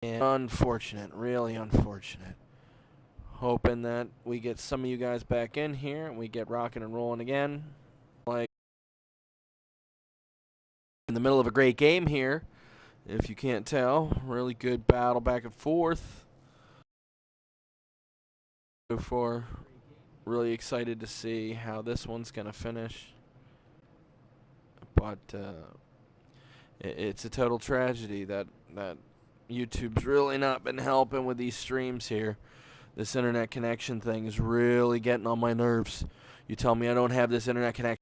And unfortunate, really unfortunate. Hoping that we get some of you guys back in here and we get rocking and rolling again. Like in the middle of a great game here, if you can't tell. Really good battle back and forth. Before, really excited to see how this one's gonna finish. But it's a total tragedy that YouTube's really not been helping with these streams here. This internet connection thing is really getting on my nerves. You tell me I don't have this internet connection.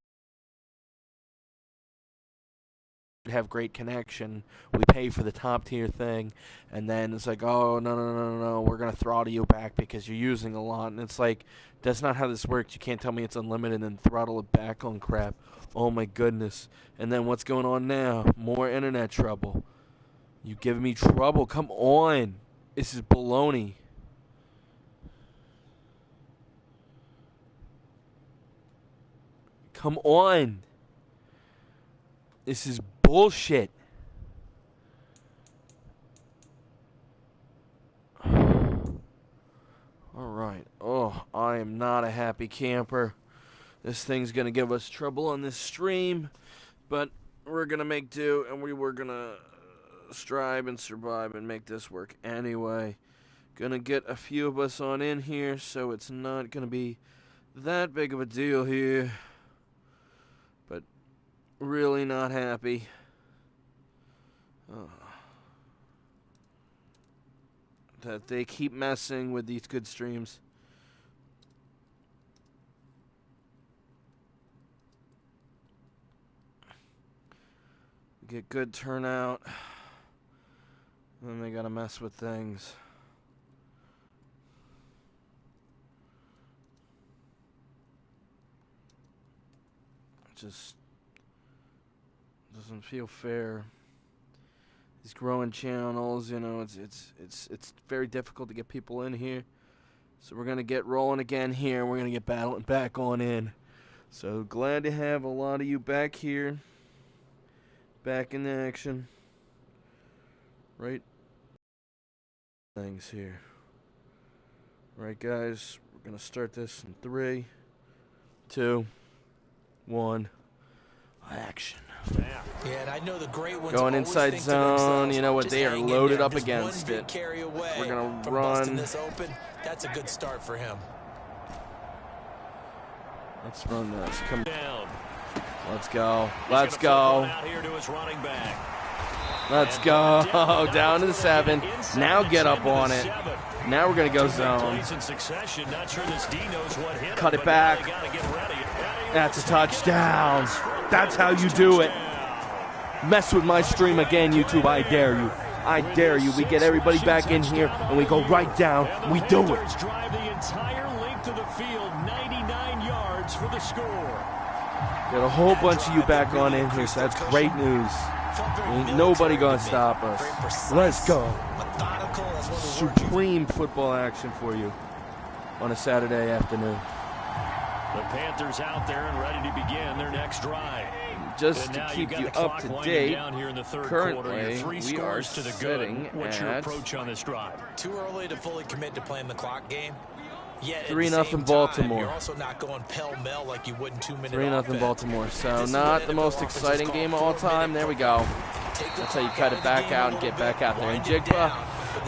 Have great connection. We pay for the top tier thing, and then it's like, oh no, we're gonna throttle you back because you're using a lot. And it's like, that's not how this works. You can't tell me it's unlimited and throttle it back on crap. Oh my goodness. And then what's going on now? More internet trouble. You giving me trouble? Come on. This is baloney. Come on. This is bullshit. Alright. Oh, I am not a happy camper. This thing's going to give us trouble on this stream. But we're going to make do, and we're going to strive and survive and make this work anyway. Going to get a few of us on in here, so it's not going to be that big of a deal here. But really not happy. That they keep messing with these good streams. Get good turnout. Then they gotta mess with things. It just doesn't feel fair. These growing channels, you know, it's very difficult to get people in here. So we're gonna get rolling again here. We're gonna get battling back on in. So glad to have a lot of you back here, back in action. Right, things here. Right, guys, we're gonna start this in 3, 2, 1, action. Yeah, and I know the great ones going inside zone, you know what, they are loaded up against it. We're going to run. This open. That's a good start for him. Let's run this. Come down. Let's go. Let's go. Let's go. Down to the 7. Now get up on it. Now we're going to go zone. Cut it back. That's a touchdown. That's how you do it. Mess with my stream again, YouTube. I dare you. I dare you. We get everybody back in here, and we go right down. We do it. Drive the entire length of the field, 99 yards for the score. Got a whole bunch of you back on in here, so that's great news. Ain't nobody gonna stop us. Let's go. Supreme football action for you on a Saturday afternoon. The Panthers out there and ready to begin their next drive. Just to keep you up to date, currently we are sitting at approach on this drive? Too early to fully commit to playing the clock game. Yet 3-0 Baltimore. You're also not going pell-mell like you would in 2-minute 3-0 Baltimore. So not the most exciting game of all time. There we go. That's how you cut it back out and get back out there. And Jigba,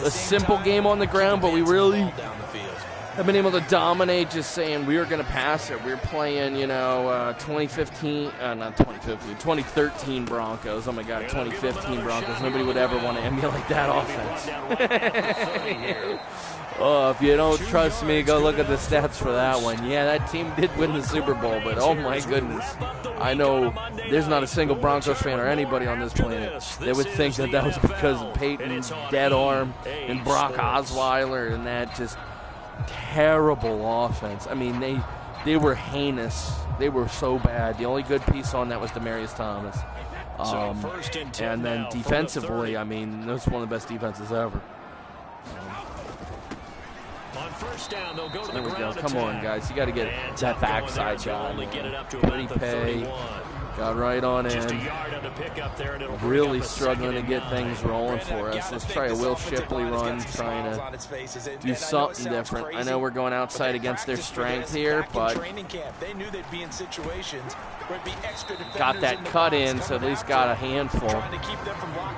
a simple game on the ground, but we really have been able to dominate, just saying we were going to pass it. We were playing, you know, 2013 Broncos. Oh, my God, 2015 Broncos. Nobody would ever want to emulate that offense. Oh, if you don't trust me, go look at the stats for that one. Yeah, that team did win the Super Bowl, but oh, my goodness. I know there's not a single Broncos fan or anybody on this planet that would think that that was because of Peyton's dead arm and Brock Osweiler and that just terrible offense. I mean, they were heinous. They were so bad. The only good piece on that was Demaryius Thomas. And then defensively, I mean, that's one of the best defenses ever. On first down, they'll go to There the we go. ground Come on, guys. You got to get that backside guy. Pretty pay. Got right on Just a in. yard on the pickup there, and it'll bring Really up a struggling to second get and things 9. rolling for us. Let's try a Will Shipley run, trying to do something different. I know we're going outside against their strength here, but got that cut in, so at least got a handful.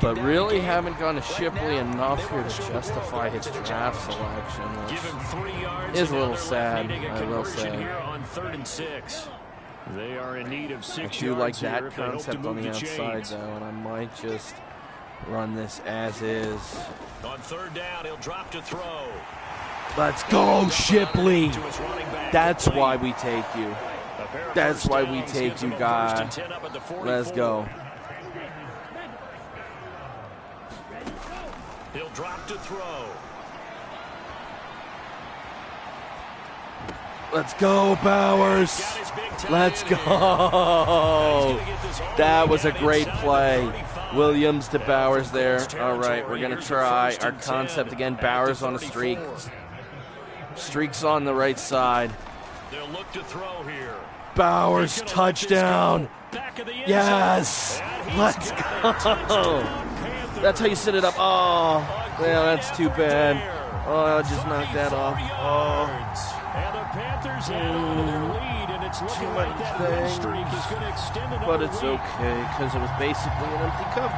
But really haven't gone to Shipley enough here to justify his draft selection, which is a little sad, I will say. On 3rd and 6. They are in need of 6 I do like yards here that if they hope to concept on move the the outside, chains. though, and I might just run this as is. On 3rd down, he'll drop to throw. Let's go, Shipley! That's why we take you. That's why we take you, guy. Let's go. He'll drop to throw. Let's go, Bowers. Let's go. That was a great play. Williams to Bowers there. All right, we're going to try our concept again. Bowers on a streak. Streaks on the right side. They'll look to throw here. Bowers, touchdown. Yes. Let's go. That's how you set it up. Oh, yeah, that's too bad. Oh, I just knocked that off. Oh. And the Panthers add on to their lead, and it's looking like that win streak is going to extend another But it's week. okay, because it was basically an empty cup.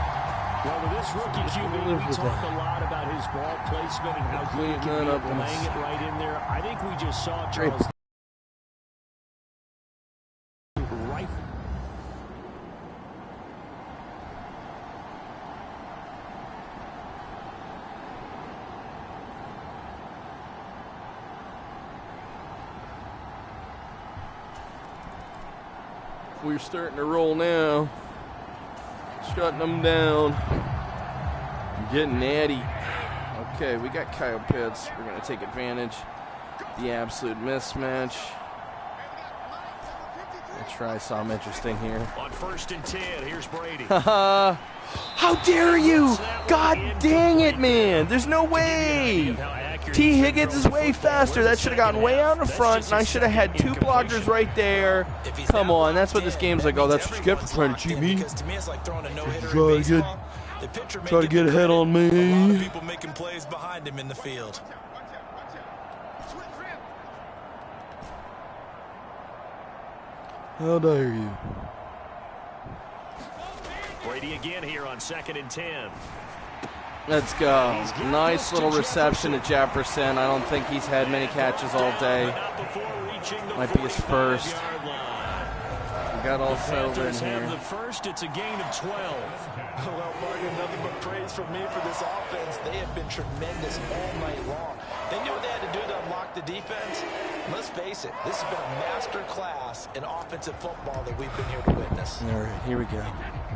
Well, with this rookie QB, we talk a lot about his ball placement and how good he can be at laying it right in there. I think we just saw Charles right. We're starting to roll now. Shutting them down. Getting natty. Okay, we got Kyle Pitts. We're going to take advantage. The absolute mismatch. Let's try something interesting here. On 1st and 10, here's Brady. Haha. How dare you? God dang it, man. There's no way. T. Higgins is way faster. That should have gotten way out in front, and I should have had 2 blockers right there. Come on, that's what this game's like. Oh, that's what you get for trying to cheat me. Try to get ahead on me. People making plays behind him in the field. How dare you? Brady again here on 2nd and 10. Let's go. Nice little reception to Jefferson. I don't think he's had many catches all day. Might be his first. We got all settled in here. The first, it's a gain of 12. Well, Martin, nothing but praise from me for this offense. They have been tremendous all night long. They knew what they had to do to unlock the defense. Let's face it, this has been a master class in offensive football that we've been here to witness. All right, here we go.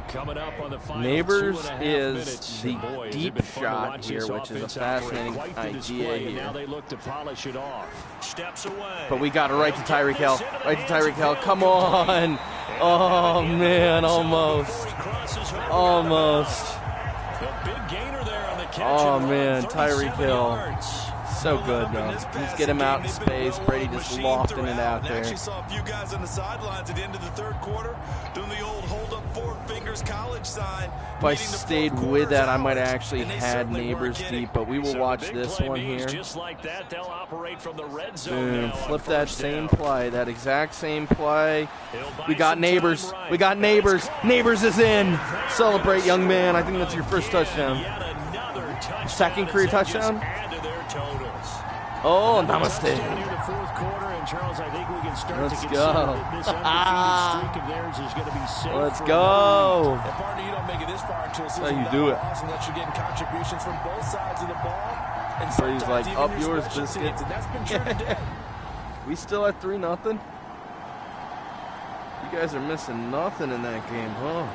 Coming up on the final Neighbors 2.5 is minutes. the Boy, has it deep been fun to shot watch here, this which is a offense operate. fascinating Quite the idea display, and here. now they look to polish it off. Steps away. But we got it right to Tyreek Hill. Right to Tyreek Hill. Come on. Oh, man, almost. Almost. Oh, man, Tyreek Hill. So good, though. Let's get him out in space. Brady just lofting it out there. Actually saw a few guys on the sidelines at the end of the 3rd quarter doing the old hold up 4 fingers college sign. If I stayed with that, I might have actually had Neighbors deep, but we will watch this one here. Just like that, they'll operate from the red zone. Boom. Flip that same play, that exact same play. We got Neighbors. We got Neighbors. Neighbors is in. Celebrate, young man. I think that's your first touchdown. Second career touchdown? Oh, namaste. Let's go. Let's go. That's how you do it. Brady's like, up yours, biscuit. We still at 3-0. You guys are missing nothing in that game, huh?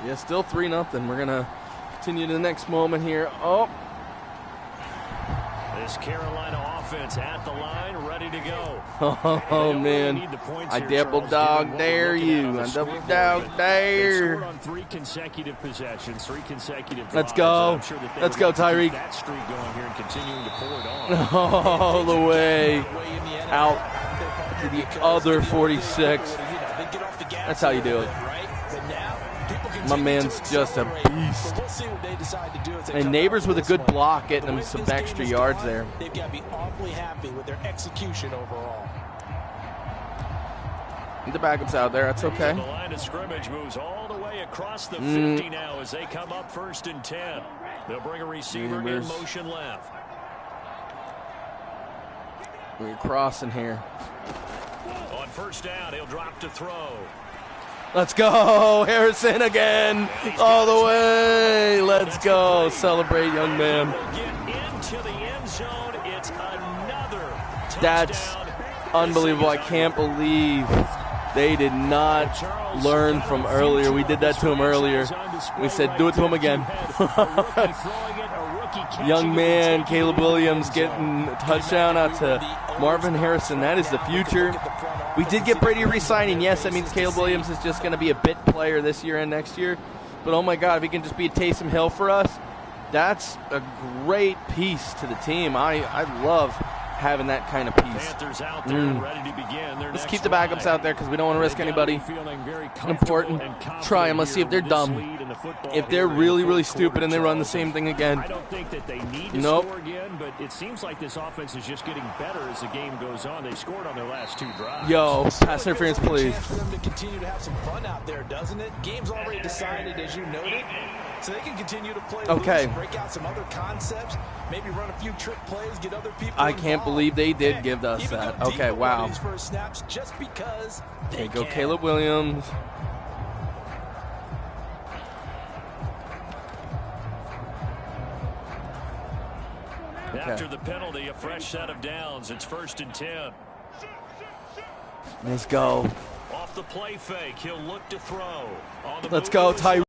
Yeah, still 3-0. We're going to continue to the next moment here. Oh. This Carolina offense at the line, ready to go. Oh man, I double dog dare you. I double dog dare. On 3 consecutive possessions, 3 consecutive drives. Let's go. Let's go, Tyreek. That streak going here and continuing to pull it on. All the way out to the other 46. That's how you do it. My man's just a beast. And Neighbors with a good block, getting them some extra yards there. They've got to be awfully happy with their execution overall. The backup's out there. That's okay. The line of scrimmage moves all the way across the 50 now as they come up 1st and 10. They'll bring a receiver in motion left. We're crossing here. On 1st down, he'll drop to throw. Let's go, Harrison again, all the way. Let's go, celebrate, young man. Get into the end zone. It's another touchdown. That's unbelievable. I can't believe they did not learn from earlier. We did that to him earlier. We said, do it to him again. Young man, Caleb Williams getting a touchdown out to Marvin Harrison. That is the future. We did get Brady re-signing. Yes, that means Caleb Williams is just going to be a bit player this year and next year. But, oh, my God, if he can just be a Taysom Hill for us, that's a great piece to the team. I love having that kind of piece. Panthers out there ready to begin their Let's keep the backups out there because we don't want to risk anybody important. Try them. Let's see if they're dumb. If they're really, really stupid and they run the same thing again. I don't think that they need to score again, but it seems like this offense is just getting better as the game goes on. They scored on their last 2 drives. Yo, pass interference, please. For them to continue to have some fun out there, doesn't it? Game's already decided, as you noted, so they can continue to play loose, break out some other concepts, maybe run a few trick plays, get other people I can't believe they did give us that. Okay, wow. Just because Okay, go Caleb Williams. After the penalty, a fresh set of downs. It's 1st and 10. Let's go. Off the play fake, he'll look to throw. Let's go, Ty.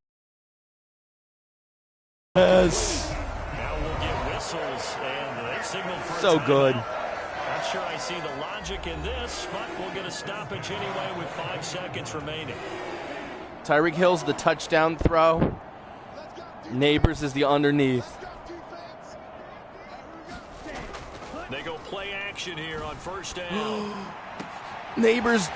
Yes. Now we'll get whistles, and they signal for so good. Not sure I see the logic in this, but we'll get a stoppage anyway with 5 seconds remaining. Tyreek Hill's the touchdown throw. Neighbors is the underneath. They go play action here on 1st down. Neighbors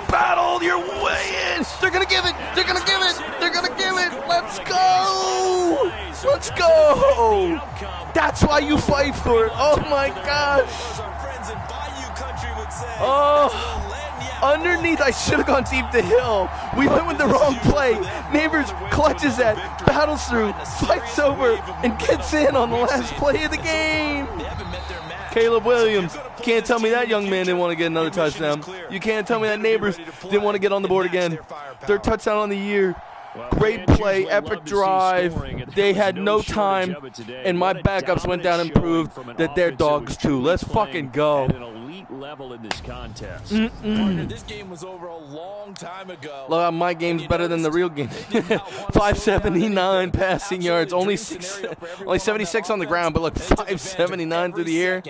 battle your way in. They're going to give it. They're going to give it. They're going to give it. Let's go. Let's go. That's why you fight for it. Oh, my gosh. Oh, underneath. I should have gone deep to Hill. We went with the wrong play. Neighbors clutches that, battles through, fights over, and gets in on the last play of the game. Caleb Williams. Can't tell me that young man didn't want to get another touchdown. You can't tell me that Neighbors didn't want to get on the board again. 3rd touchdown on the year. Great play, epic drive. They had no time, and my backups went down and proved that they're dogs too. Let's fucking go. Level in this contest. This game was over a long time ago. Look, my game's better than the real game. 579 passing yards, only 76 on the ground, but look, 579 through the air.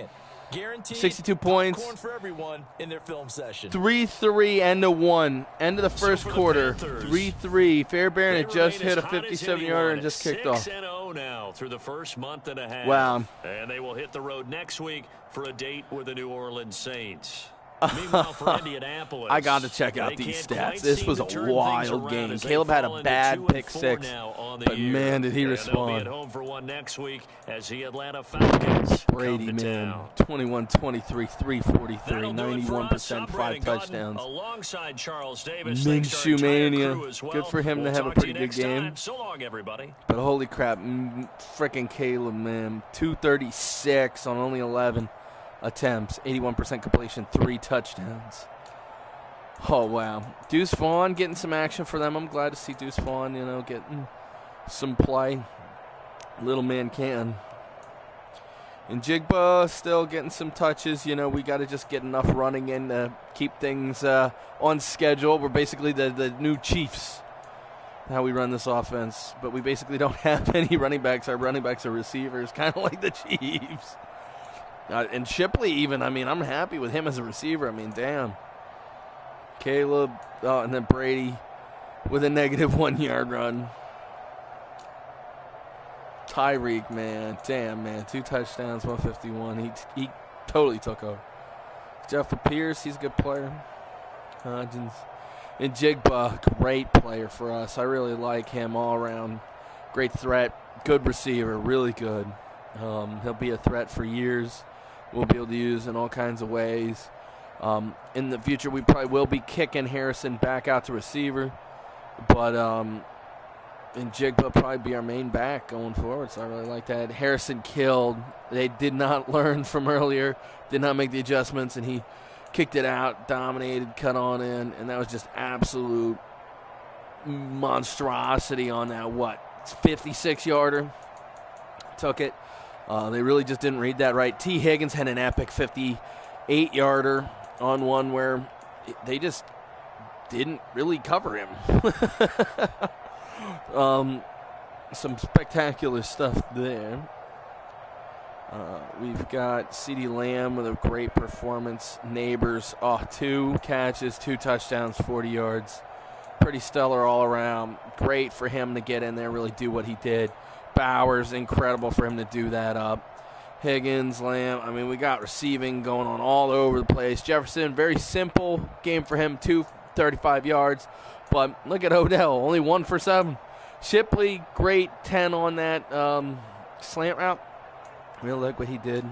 62 points. 3-3 and a 1. End of the first quarter. 3-3. Fairbairn had just hit a 57-yarder and just kicked off. 6-0 now through the first month and a half. Wow. And they will hit the road next week for a date with the New Orleans Saints. Meanwhile, for Indianapolis, I got to check out these stats. This was a wild game. Caleb had a bad pick 6, but man, did he respond. Home for one next week as the Atlanta Falcons Brady, man, 21-23, 343, 91%, 5 touchdowns. Alongside Charles Davis, Minshew mania. Good for him to have a pretty good game. So long, everybody. But holy crap, freaking Caleb, man, 236 on only 11 attempts, 81% completion, 3 touchdowns. Oh, wow. Deuce Vaughn getting some action for them. I'm glad to see Deuce Vaughn, getting some play. Little man can. And Jigba still getting some touches. We got to just get enough running in to keep things on schedule. We're basically the new Chiefs, how we run this offense. But we basically don't have any running backs. Our running backs are receivers, kind of like the Chiefs. And Shipley even, I mean, I'm happy with him as a receiver. I mean, damn. Caleb, and then Brady with a negative 1 yard run. Tyreek, man, damn, man, 2 touchdowns, 151. He totally took over. Jeffrey Pierce, he's a good player. Hodgins. And Jigba, great player for us. I really like him all around. Great threat, good receiver, really good. He'll be a threat for years. We'll be able to use in all kinds of ways. In the future, we probably will be kicking Harrison back out to receiver. But and Jigba will probably be our main back going forward, so I really like that. Harrison killed. They did not learn from earlier, did not make the adjustments, and he kicked it out, dominated, cut on in, and that was just absolute monstrosity on that, 56-yarder. Took it. They really just didn't read that right. T. Higgins had an epic 58-yarder on one where they just didn't really cover him. Some spectacular stuff there. We've got CeeDee Lamb with a great performance. Neighbors, 2 catches, 2 touchdowns, 40 yards. Pretty stellar all around. Great for him to get in there, really do what he did. Bowers, incredible for him to do that up. Higgins, Lamb, I mean, we got receiving going on all over the place. Jefferson, very simple game for him, 235 yards. But look at Odell, only 1 for 7. Shipley, great 10 on that slant route. Really like what he did.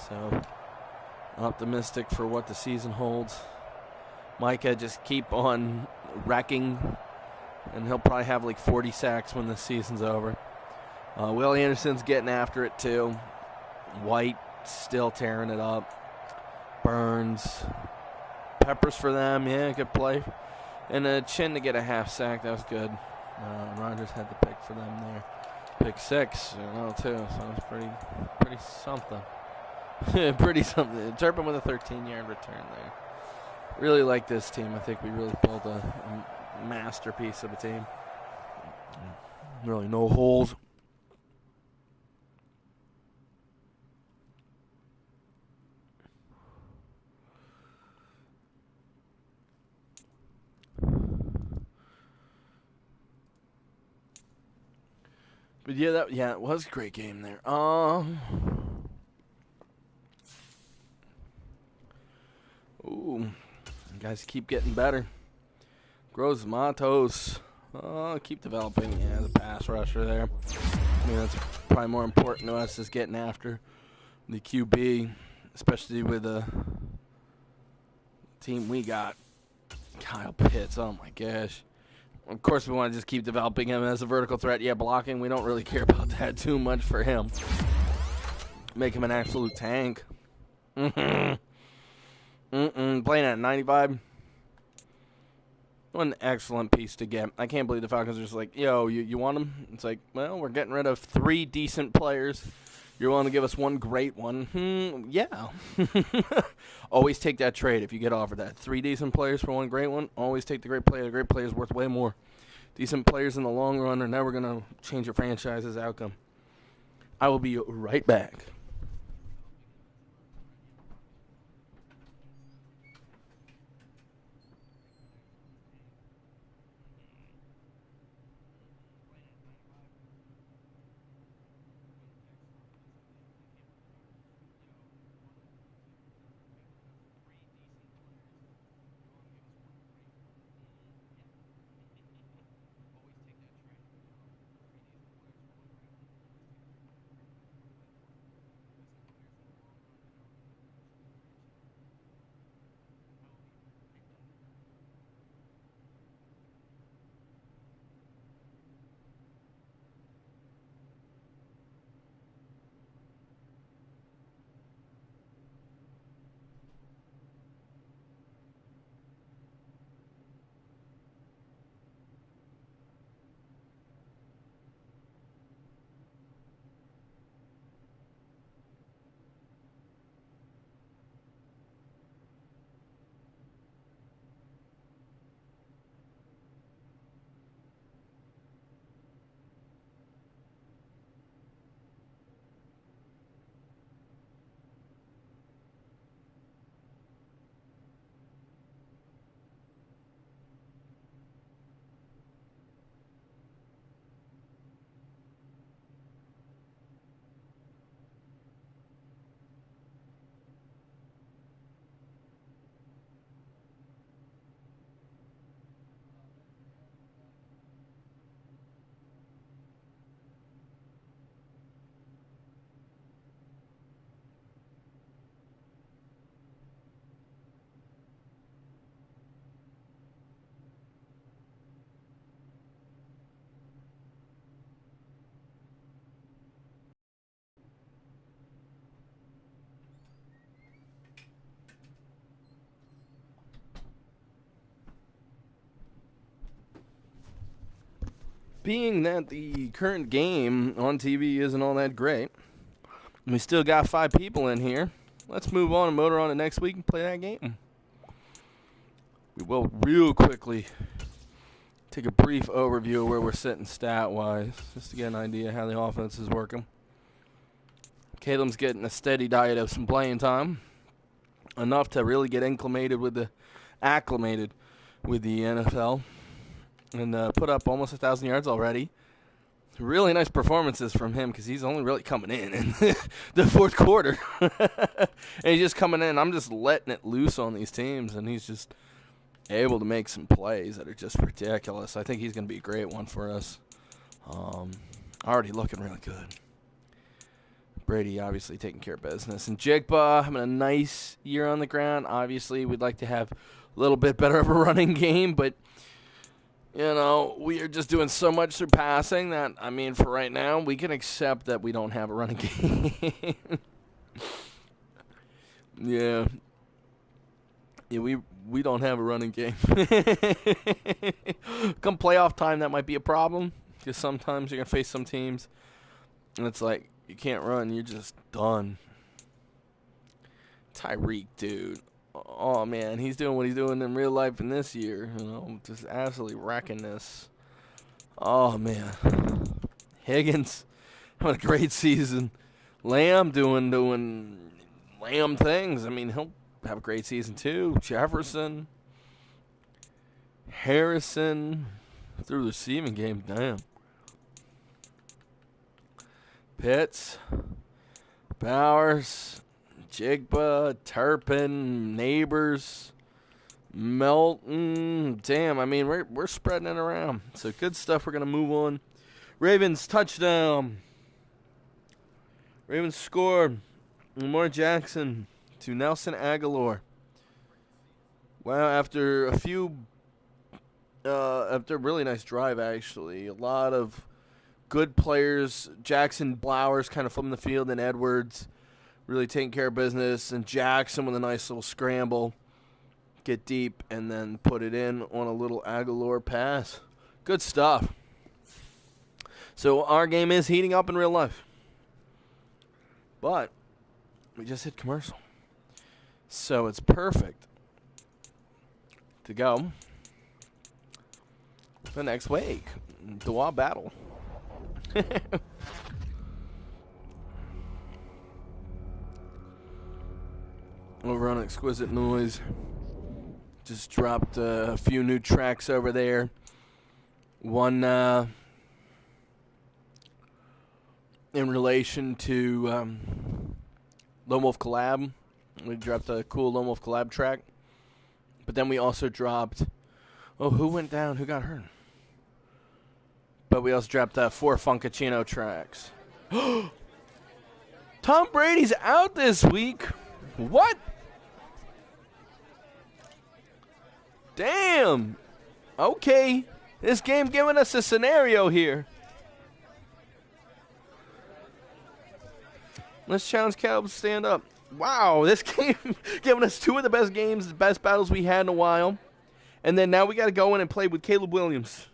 So optimistic for what the season holds. Micah just keep on wrecking, and he'll probably have like 40 sacks when the season's over. Will Anderson's getting after it too. White still tearing it up. Burns. Peppers for them, yeah, good play. And Chin to get a half sack, that was good. Rodgers had the pick for them there. Pick 6, too, so it's pretty something. Pretty something. Turpin with a 13-yard return there. Really like this team. I think we really built a masterpiece of a team. Really no holes. But yeah, it was a great game there. Ooh, guys keep getting better. Grows Matos. Keep developing. Yeah, the pass rusher there. I mean, that's probably more important to us is getting after the QB, especially with the team we got. Kyle Pitts. Oh my gosh. Of course, we want to just keep developing him as a vertical threat. Yeah, blocking, we don't really care about that too much for him. Make him an absolute tank. Playing at 95. What an excellent piece to get. I can't believe the Falcons are just like, yo, you want him? It's like, well, we're getting rid of 3 decent players. You're willing to give us 1 great one? Yeah. Always take that trade if you get offered that. 3 decent players for 1 great one. Always take the great player. The great player is worth way more. Decent players in the long run are never going to change your franchise's outcome. I will be right back. being that the current game on TV isn't all that great, we still got 5 people in here. Let's move on and motor on to next week and play that game. We will real quickly take a brief overview of where we're sitting stat-wise, just to get an idea how the offense is working. Caleb's getting a steady diet of some playing time, enough to really get acclimated with the NFL, and put up almost 1,000 yards already. Really nice performances from him because he's only really coming in the fourth quarter. And he's just coming in. I'm just letting it loose on these teams, and he's just able to make some plays that are just ridiculous. I think he's going to be a great one for us. Already looking really good. Brady obviously taking care of business. And Jigba having a nice year on the ground. Obviously, we'd like to have a little bit better of a running game, but you know, we are just doing so much surpassing that, I mean, for right now, we can accept that we don't have a running game. Yeah, we don't have a running game. Come playoff time, that might be a problem, because sometimes you're going to face some teams, and it's like, you can't run, you're just done. Tyreek, dude. Oh, man, he's doing what he's doing in real life in this year. You know, just absolutely wrecking this. Oh, man. Higgins having a great season. Lamb doing Lamb things. I mean, he'll have a great season, too. Jefferson. Harrison. Through the receiving game, damn. Pitts. Bowers. Jigba, Turpin, Neighbors, Melton. Damn, I mean, we're spreading it around. So good stuff. We're going to move on. Ravens touchdown. Ravens scored. Lamar Jackson to Nelson Aguilar. Wow, after a really nice drive, actually. A lot of good players. Jackson, Blowers kind of flipping the field, and Edwards really taking care of business, and Jackson with a nice little scramble, get deep, and then put it in on a little Aguilar pass. Good stuff. So our game is heating up in real life. But we just hit commercial. So it's perfect to go the next week. Dua battle. Over on Exquisite Noise, just dropped a few new tracks over there. One in relation to Lone Wolf Collab. We dropped a cool Lone Wolf Collab track. But then we also dropped, who went down? Who got hurt? But we also dropped 4 Funkachino tracks. Tom Brady's out this week. What? Damn. Okay. This game giving us a scenario here. Let's challenge Caleb to stand up. Wow, this game giving us 2 of the best games, the best battles we had in a while. And then now we got to go in and play with Caleb Williams.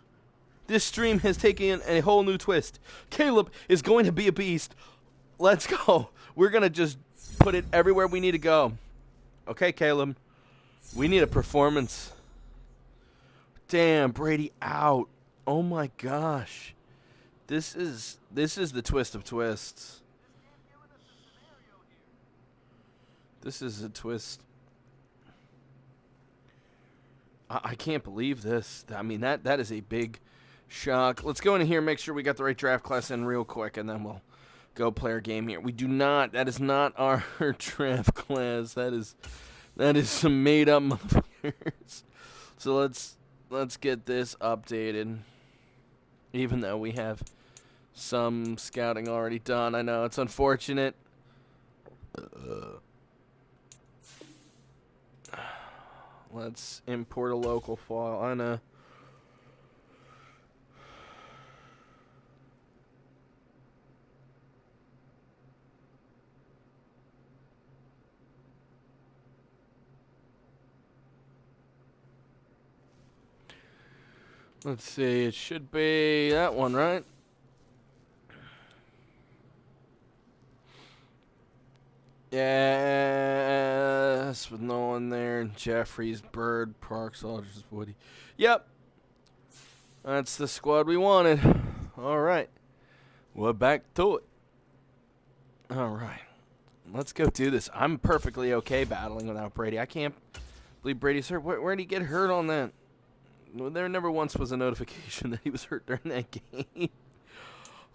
This stream has taken a whole new twist. Caleb is going to be a beast. Let's go. We're going to just put it everywhere we need to go. Okay, Caleb. We need a performance. Damn, Brady out. Oh my gosh. This is the twist of twists. This is a twist. I can't believe this. I mean, that is a big shock. Let's go in here and make sure we got the right draft class in real quick, and then we'll go play our game here. We do not. That is not our draft class. That is some made-up motherfuckers. So let's get this updated. Even though we have some scouting already done. I know, it's unfortunate. Let's import a local file. I know. Let's see. It should be that one, right? Yes, with no one there. Jeffries, Bird, Parks, Aldridge, Woody. Yep. That's the squad we wanted. All right. We're back to it. All right. Let's go do this. I'm perfectly okay battling without Brady. I can't believe Brady's hurt. Where did he get hurt on that? There never once was a notification that he was hurt during that game.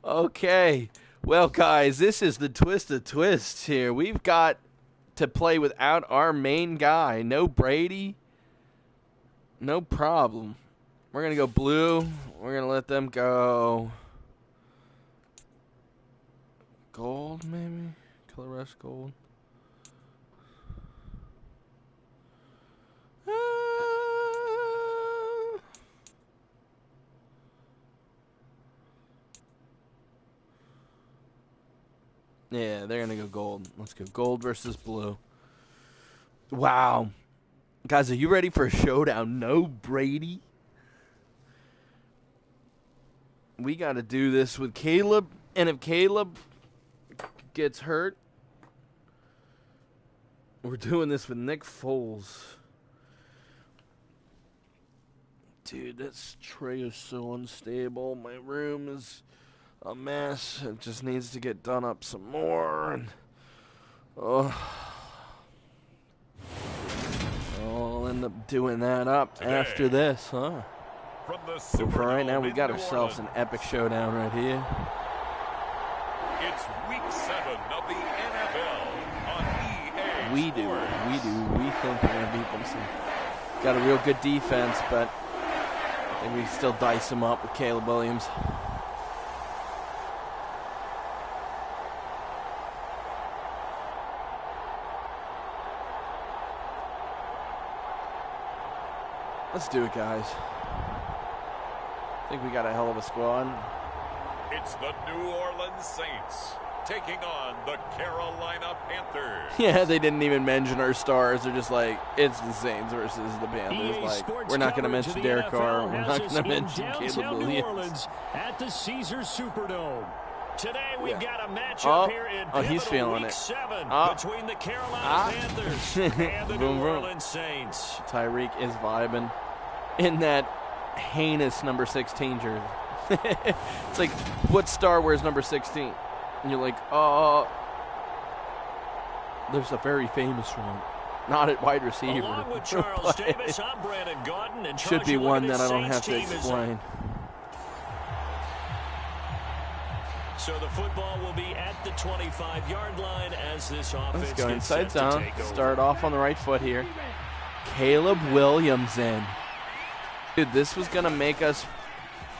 Okay. Well, guys, this is the twist of twists here. We've got to play without our main guy. No Brady. No problem. We're going to go blue. We're going to let them go gold, maybe? Color rush gold. Yeah, they're going to go gold. Let's go gold versus blue. Wow. Guys, are you ready for a showdown? No Brady. We got to do this with Caleb. And if Caleb gets hurt, we're doing this with Nick Foles. Dude, this tray is so unstable. My room is a mess. It just needs to get done up some more. And I'll end up doing that up after this, huh? So for right now, we got ourselves an epic showdown right here. It's week 7 of the NFL on EA. We do. We think we're going to beat them. So got a real good defense, but I think we still dice them up with Caleb Williams. Let's do it, guys. I think we got a hell of a squad. It's the New Orleans Saints taking on the Carolina Panthers. Yeah, they didn't even mention our stars. They're just like, it's the Saints versus the Panthers. Like, we're not going to mention Derek Carr. We're not going to mention Caleb Williams. New Orleans at the Caesars Superdome. Today we've got a matchup here in he's feeling week it. 7 between the Carolina Panthers and the Boom, New boom. Orleans Saints. Tyreek is vibing in that heinous number 16 jersey. It's like, what star wears number 16? And you're like, there's a very famous one. Not at wide receiver. Along with Charles Davis, I'm Brandon Gaudin, and should be one that I don't have to explain. So the football will be at the 25-yard line as this offense Let's go gets inside set to zone. take over. Start off on the right foot here. Caleb Williams in. Dude, this was going to make us...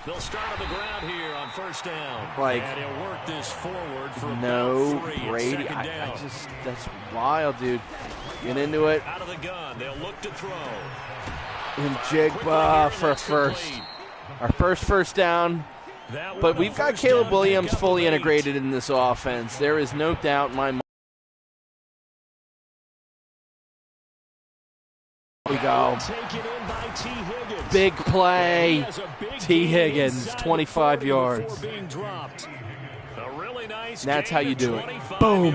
They'll start on the ground here on first down. Like, and he'll work this forward for no about 3 Brady. and I just, that's wild, dude. Get into it. Out of the gun, they'll look to throw. And Jigba for first. Our first down. But we've got Caleb Williams fully integrated in this offense. There is no doubt in my mind. We go. Big play. T. Higgins, 25 yards. That's how you do it. Boom.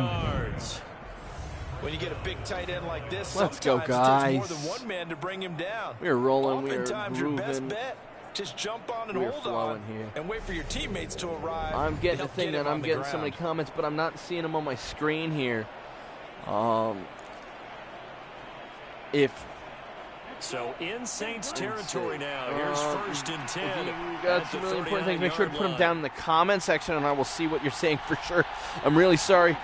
When you get a big tight end like this, let's go, guys. More than one man to bring him down. We're rolling. We're your best grooving. bet, just jump on and We're hold flowing on here. and wait for your teammates to arrive. I'm getting the thing that I'm getting so many comments, but I'm not seeing them on my screen here. So in Saints territory now, here's 1st and 10. You got some really important things. Make sure to put them down in the comment section, and I will see what you're saying for sure. I'm really sorry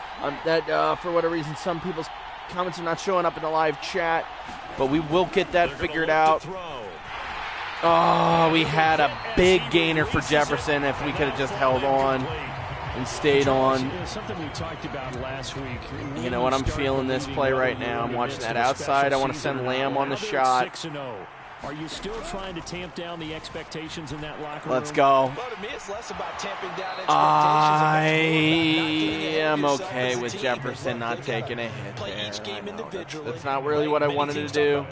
that for whatever reason some people's comments are not showing up in the live chat, but we will get that figured out. Oh, we had a big gainer for Jefferson. If we could have just held on and stayed on. Something we talked about last week. You know what? I'm feeling this play right now. I'm watching that outside. I want to send Lamb on the shot. Are you still trying to tamp down the expectations in that locker room? Let's go. Well, to me, it's less about tamping down expectations. I am okay with Jefferson not taking a hit there. That's not really what I wanted to do,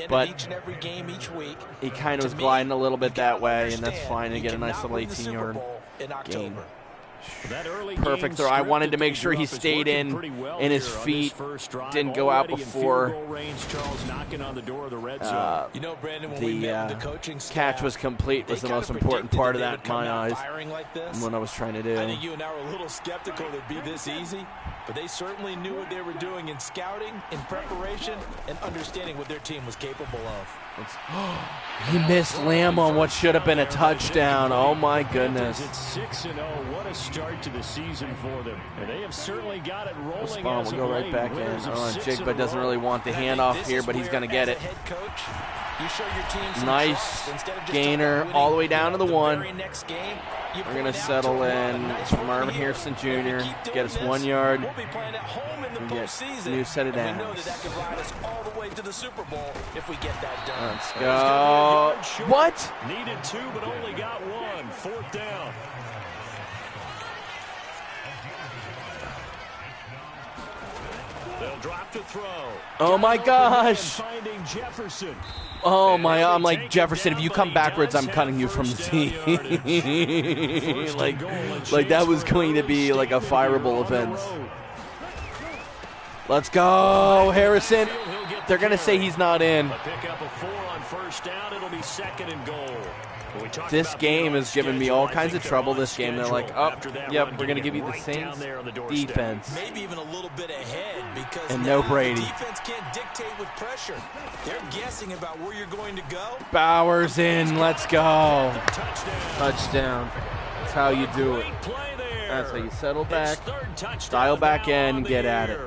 but he kind of was gliding a little bit that way, and that's fine to get a nice little 18-yard gain. Perfect throw. I wanted to make sure he stayed in his feet, didn't go out before the catch was complete. Was the most important part of that in my eyes and what I was trying to do. I think you and I were a little skeptical it'd be this easy, but they certainly knew what they were doing in scouting, in preparation, and understanding what their team was capable of. He missed Lamb on what should have been a touchdown. Oh my goodness. It's 6-0. What a start to the season for them. They have certainly got it rolling. We'll go right back in. Jigba doesn't really want the handoff here, but he's going to get it. Nice gainer all the way down to the 1. We're going to settle in. Marvin Harrison Jr. Get us 1 yard. And get a new set of downs. Let's go. What? Needed 2, but only got 1. 4th down. They'll drop to throw. Oh my gosh. Finding Jefferson. Oh my, I'm like, Jefferson, if you come backwards, I'm cutting you from the team. like that was going to be like a fireable offense. Let's go, Harrison. They're going to say he's not in. Pick up a 4 on 1st down. It'll be 2nd and goal. This game has given me all kinds of trouble this game. They're like, oh, yep, we're going to give you the same defense. Maybe even a little bit ahead because and no Brady. Defense can't dictate with pressure. They're guessing about where you're going to go. Bowers in. Let's go. Touchdown. That's how you do it. That's how you settle back, dial back in, and get at it.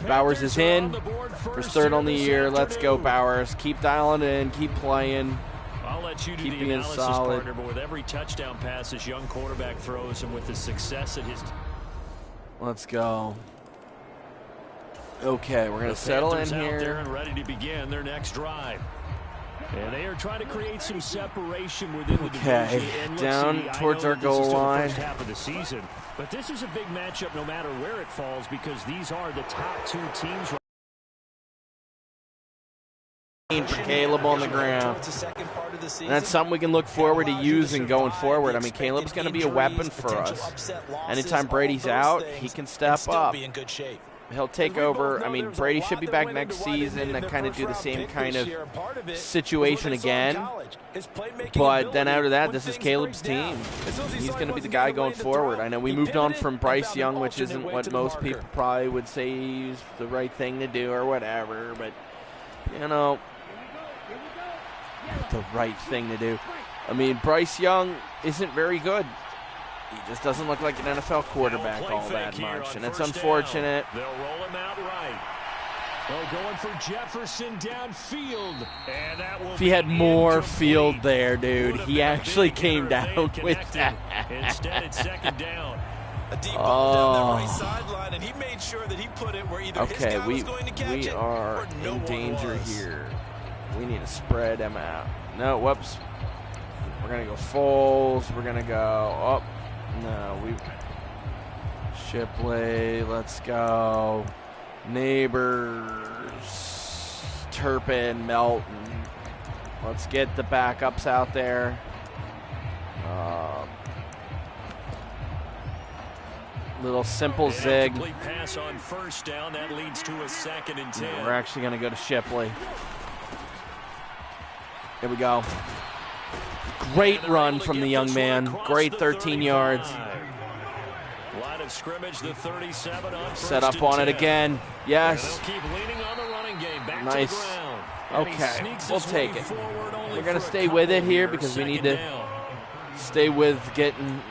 Bowers is in for 3rd on the year. Let's go, Bowers. Keep dialing in. Keep playing. I'll let you do keep the being analysis solid. partner, but with every touchdown pass this young quarterback throws and with the success at his... Let's go. Okay, we're going to settle in here. Out there and ready to begin their next drive. And they are trying to create some separation within the division. And down towards our goal line. Half of the season, but this is a big matchup no matter where it falls because these are the top 2 teams. For Caleb on the ground. And that's something we can look forward to using going forward. I mean, Caleb's going to be a weapon for us. Anytime Brady's out, he can step up. He'll take over. I mean, Brady should be back next season and kind of do the same kind of situation again. But then after that, this is Caleb's team. He's going to be the guy going forward. I know we moved on from Bryce Young, which isn't what most people probably would say is the right thing to do or whatever. But, you know, the right thing to do. I mean, Bryce Young isn't very good. He just doesn't look like an NFL quarterback all that much, and it's unfortunate. They'll roll him out right. They're going for Jefferson downfield, and that will if he had more field there, dude, he actually came down with that. Instead, it's 2nd down. A deep ball down the right sideline, and he made sure that he put it where either his guy was going to catch it are or no in danger one was. here. We need to spread them out. No, whoops. We're going to go Foles. We're going to go up. No, Shipley, let's go. Neighbors, Turpin, Melton. Let's get the backups out there. Little simple zig. Pass on 1st down. That leads to a 2nd and 10. We're actually going to go to Shipley. Here we go. Great run from the young man. Great 13 yards. Line of scrimmage, the 37 on set up on it again. Yes. Keep leaning on the running game. Back nice. To the ground. Okay, we'll take it. We're going to stay with it here because we need to stay with getting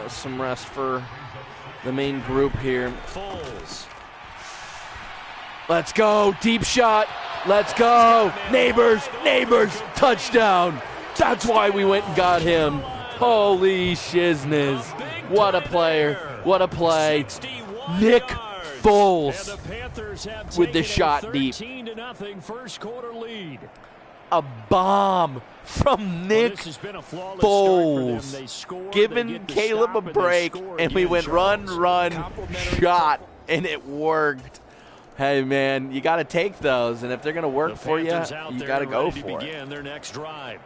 some rest for the main group here. Foles. Let's go. Deep shot. Let's go. Neighbors. Touchdown. That's why we went and got him. Holy shizness. What a player. What a play. Nick Foles with the shot deep. 13-0 first quarter lead. a bomb from Nick Foles, giving Caleb a break, and we went run, shot, and it worked. Hey, man, you got to take those, and if they're going to work for you, you got to go for it. Their next drive.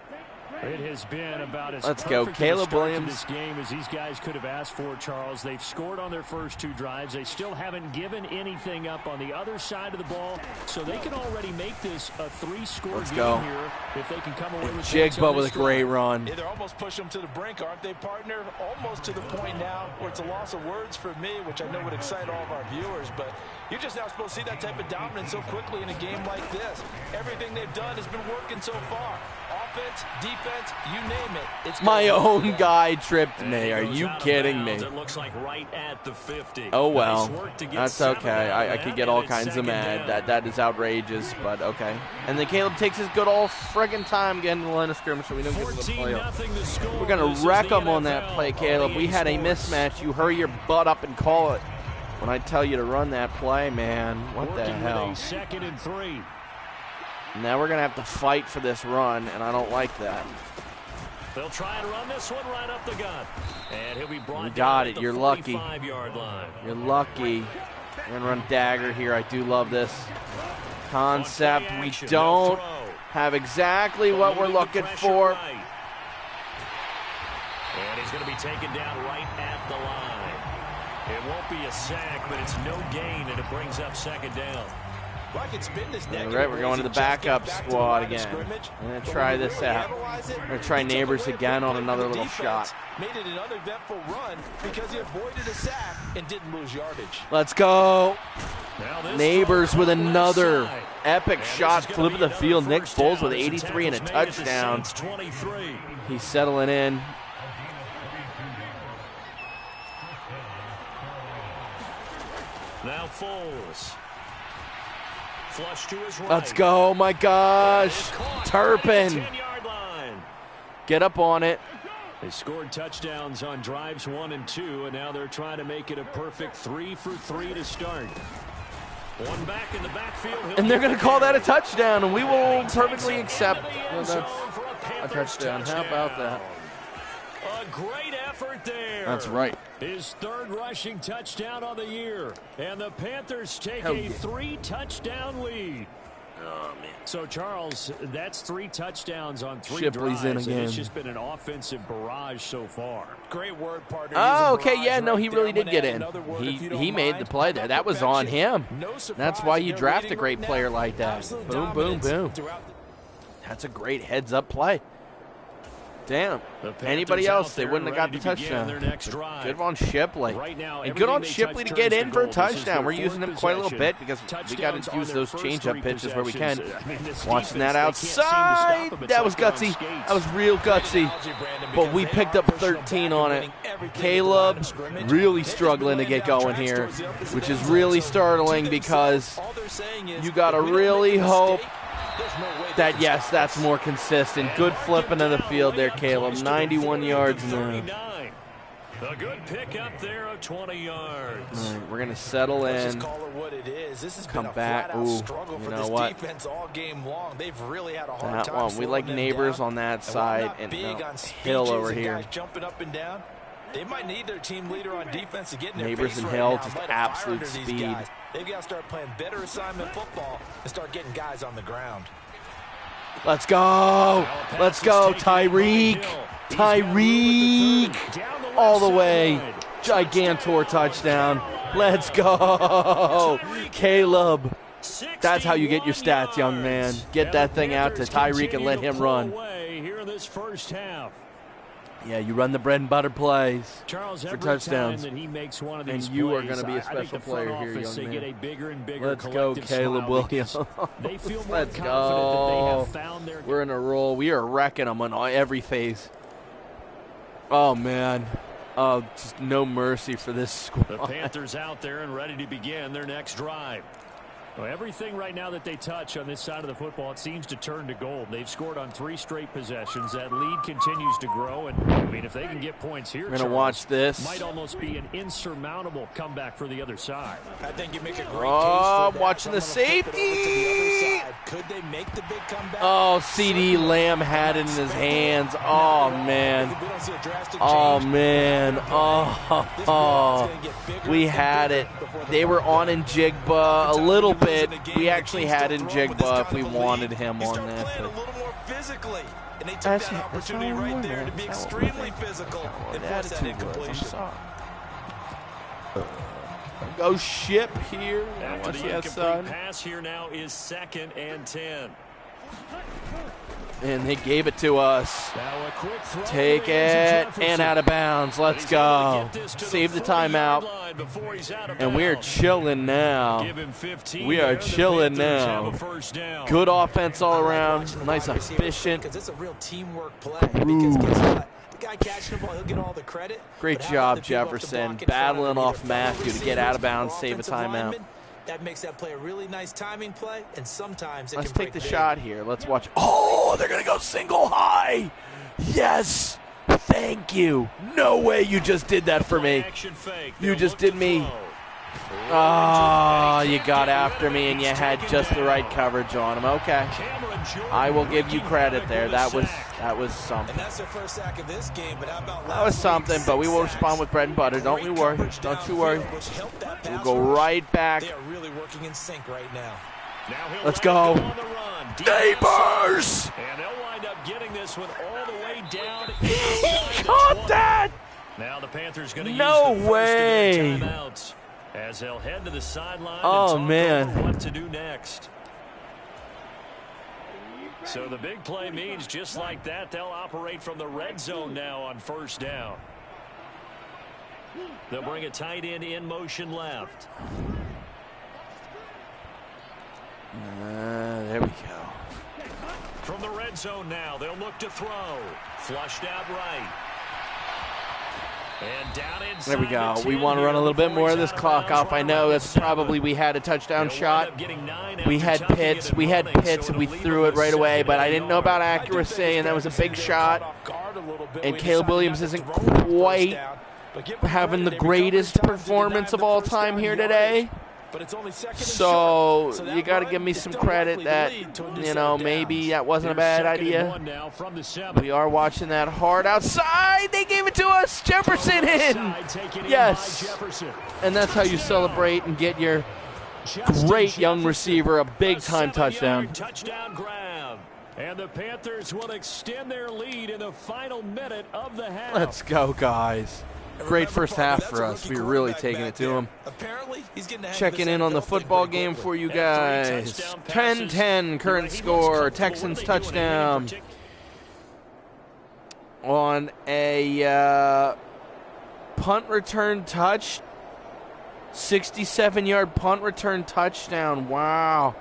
It has been about as Let's go, Caleb Williams. This game as these guys could have asked for, Charles. They've scored on their first 2 drives. They still haven't given anything up on the other side of the ball, so they can already make this a 3-score game here if they can come away with Jigba with a great run. Yeah, they're almost pushing them to the brink, aren't they, partner? Almost to the point now where it's a loss of words for me, which I know would excite all of our viewers, but you're just not supposed to see that type of dominance so quickly in a game like this. Everything they've done has been working so far. Offense, defense, you name it. It's my own guy tripped me. Are you kidding me? It looks like right at the 50. Oh, well. That's okay. I could get all kinds of mad. That is outrageous, but okay. And then Caleb takes his good old friggin' time getting the line of scrimmage so we don't get to the playoff. We're going to wreck them on that play, Caleb. We had a mismatch. You hurry your butt up and call it when I tell you to run that play, man. What the hell? 2nd and 3. Now we're going to have to fight for this run, and I don't like that. They'll try and run this one right up the gut. And he'll be brought you got it. You're lucky. Line. You're lucky. We're going to run dagger here. I do love this concept. We don't have exactly what we're looking for. And he's going to be taken down right at the line. It won't be a sack, but it's no gain, and it brings up 2nd down. All right, we're going to the backup squad again. I'm going to try this out. I'm going to try Neighbors again on another little shot. Made it an uneventful run because he avoided a sack and didn't lose yardage. Let's go. Neighbors with another epic shot, flip of the field. Nick Foles with 83 and a touchdown. He's settling in. Now Foles. Flush to his right. Let's go. Oh my gosh. Turpin. Get up on it. They scored touchdowns on drives 1 and 2, and now they're trying to make it a perfect 3 for 3 to start. One back in the backfield. And they're going to call that a touchdown, and we will perfectly accept that's a touchdown. How about that? A great effort there. That's right. His 3rd rushing touchdown on the year. And the Panthers take a 3-touchdown lead. Oh, man. So, Charles, that's 3 touchdowns on 3 Shipley's drives. in again. It's just been an offensive barrage so far. Great word, partner. Oh, okay, yeah, no, he really did get in. He made the play there. That was on him. That's why you draft a great player like that. Boom, boom, boom. That's a great heads-up play. Damn. Anybody else, they wouldn't have got the touchdown. Good on Shipley. And good on Shipley to get in for a touchdown. We're using him quite a little bit because we got to use those change-up pitches where we can. Watching that outside. That was gutsy. That was real gutsy. But we picked up 13 on it. Caleb really struggling to get going here, which is really startling because you got to really hope that, yes, that's more consistent. Good flipping of the field there, Caleb. 91 yards now. A good pickup there of 20 yards. All right, we're going to settle in. Just call it what it is. This has Come been a back. flat-out Ooh, struggle for you know this what? defense all game long. They've really had a hard That time one. We like slowing them Neighbors down. on that And while side not and big no, on Hill speeches over and here. guys jumping up and down, they might need their team leader on defense to get in their Neighbors face and right Hill, now. just Light a fire absolute under these speed. guys. They've got to start playing better assignment football and start getting guys on the ground. Let's go. Let's go, Tyreek. Tyreek. All the way. Gigantor touchdown. Let's go. Caleb. That's how you get your stats, young man. Get that thing out to Tyreek and let him run. Yeah, you run the bread and butter plays for touchdowns. And you are going to be a special player here, young man. Let's go, Caleb Williams. Let's go. We're in a roll. We are wrecking them on every phase. Oh, man. Oh, just no mercy for this squad. The Panthers out there and ready to begin their next drive. Well, everything right now that they touch on this side of the football, it seems to turn to gold. They've scored on 3 straight possessions. That lead continues to grow, and I mean, if they can get points here, we're gonna watch this. Might almost be an insurmountable comeback for the other side. I think you make a great case I'm for watching the safety. drive. Could they make the big comeback? Oh, CD Lamb had it in his hands. Oh, man. Oh, man. Oh, we had it. They were on in Jigba a little bit. We actually had in Jigba if we wanted him on that. A little more physically. And they took that opportunity right there to be extremely physical and force that incompletion. Go ship here. After the incomplete pass here now is 2nd and 10. And they gave it to us. Take it and out of bounds. Let's go. Save the timeout. And we are chilling now. We are chilling now. Good offense all around. Nice, efficient. Because it's a real teamwork play. Because guess what? The guy catching the ball, he'll get all the credit. Great job, Jefferson. Battling off Matthew to get out of bounds, save a timeout. That makes that play a really nice timing play, and sometimes it Let's can take the shot here. Let's watch. Oh, they're going to go single high. Yes. Thank you. No way you just did that for me. You just did me. Oh, you got after me, and you had just the right coverage on him. Okay. I will give you credit there. That was something. And that's their first sack of this game, but how about that was something, but we will respond with bread and butter. Don't you worry. Don't you worry. We'll go right back. They are really working in sync right now. Let's go. Neighbors! And they'll wind up getting this one all the way down. He caught that! Now the Panthers going to no use the way. first timeouts as they'll head to the sideline and oh, talk man. over what to do next. So the big play means just like that, they'll operate from the red zone now on 1st down. They'll bring a tight end in motion left. There we go. From the red zone now, they'll look to throw. Flushed out right. And down inside. There we go. We want to run a little bit more of this clock off. I know that's probably we had a touchdown shot. We had Pitts, and we threw it right away, but I didn't know about accuracy, and that was a big shot. And Caleb Williams isn't quite having the greatest performance of all time here today. So you got to give me some credit that, you know, maybe that wasn't a bad idea. We are watching that hard outside. They gave it to us. Jefferson in. Yes. And that's how you celebrate and get your great young receiver a big-time touchdown. Touchdown grab. And the Panthers will extend their lead in the final minute of the half. Let's go, guys. Great first half for us. We were really taking it to him. Checking in on the football game for you guys. 10-10 current score. Texans touchdown on a punt return touch. 67-yard punt return touchdown. Wow.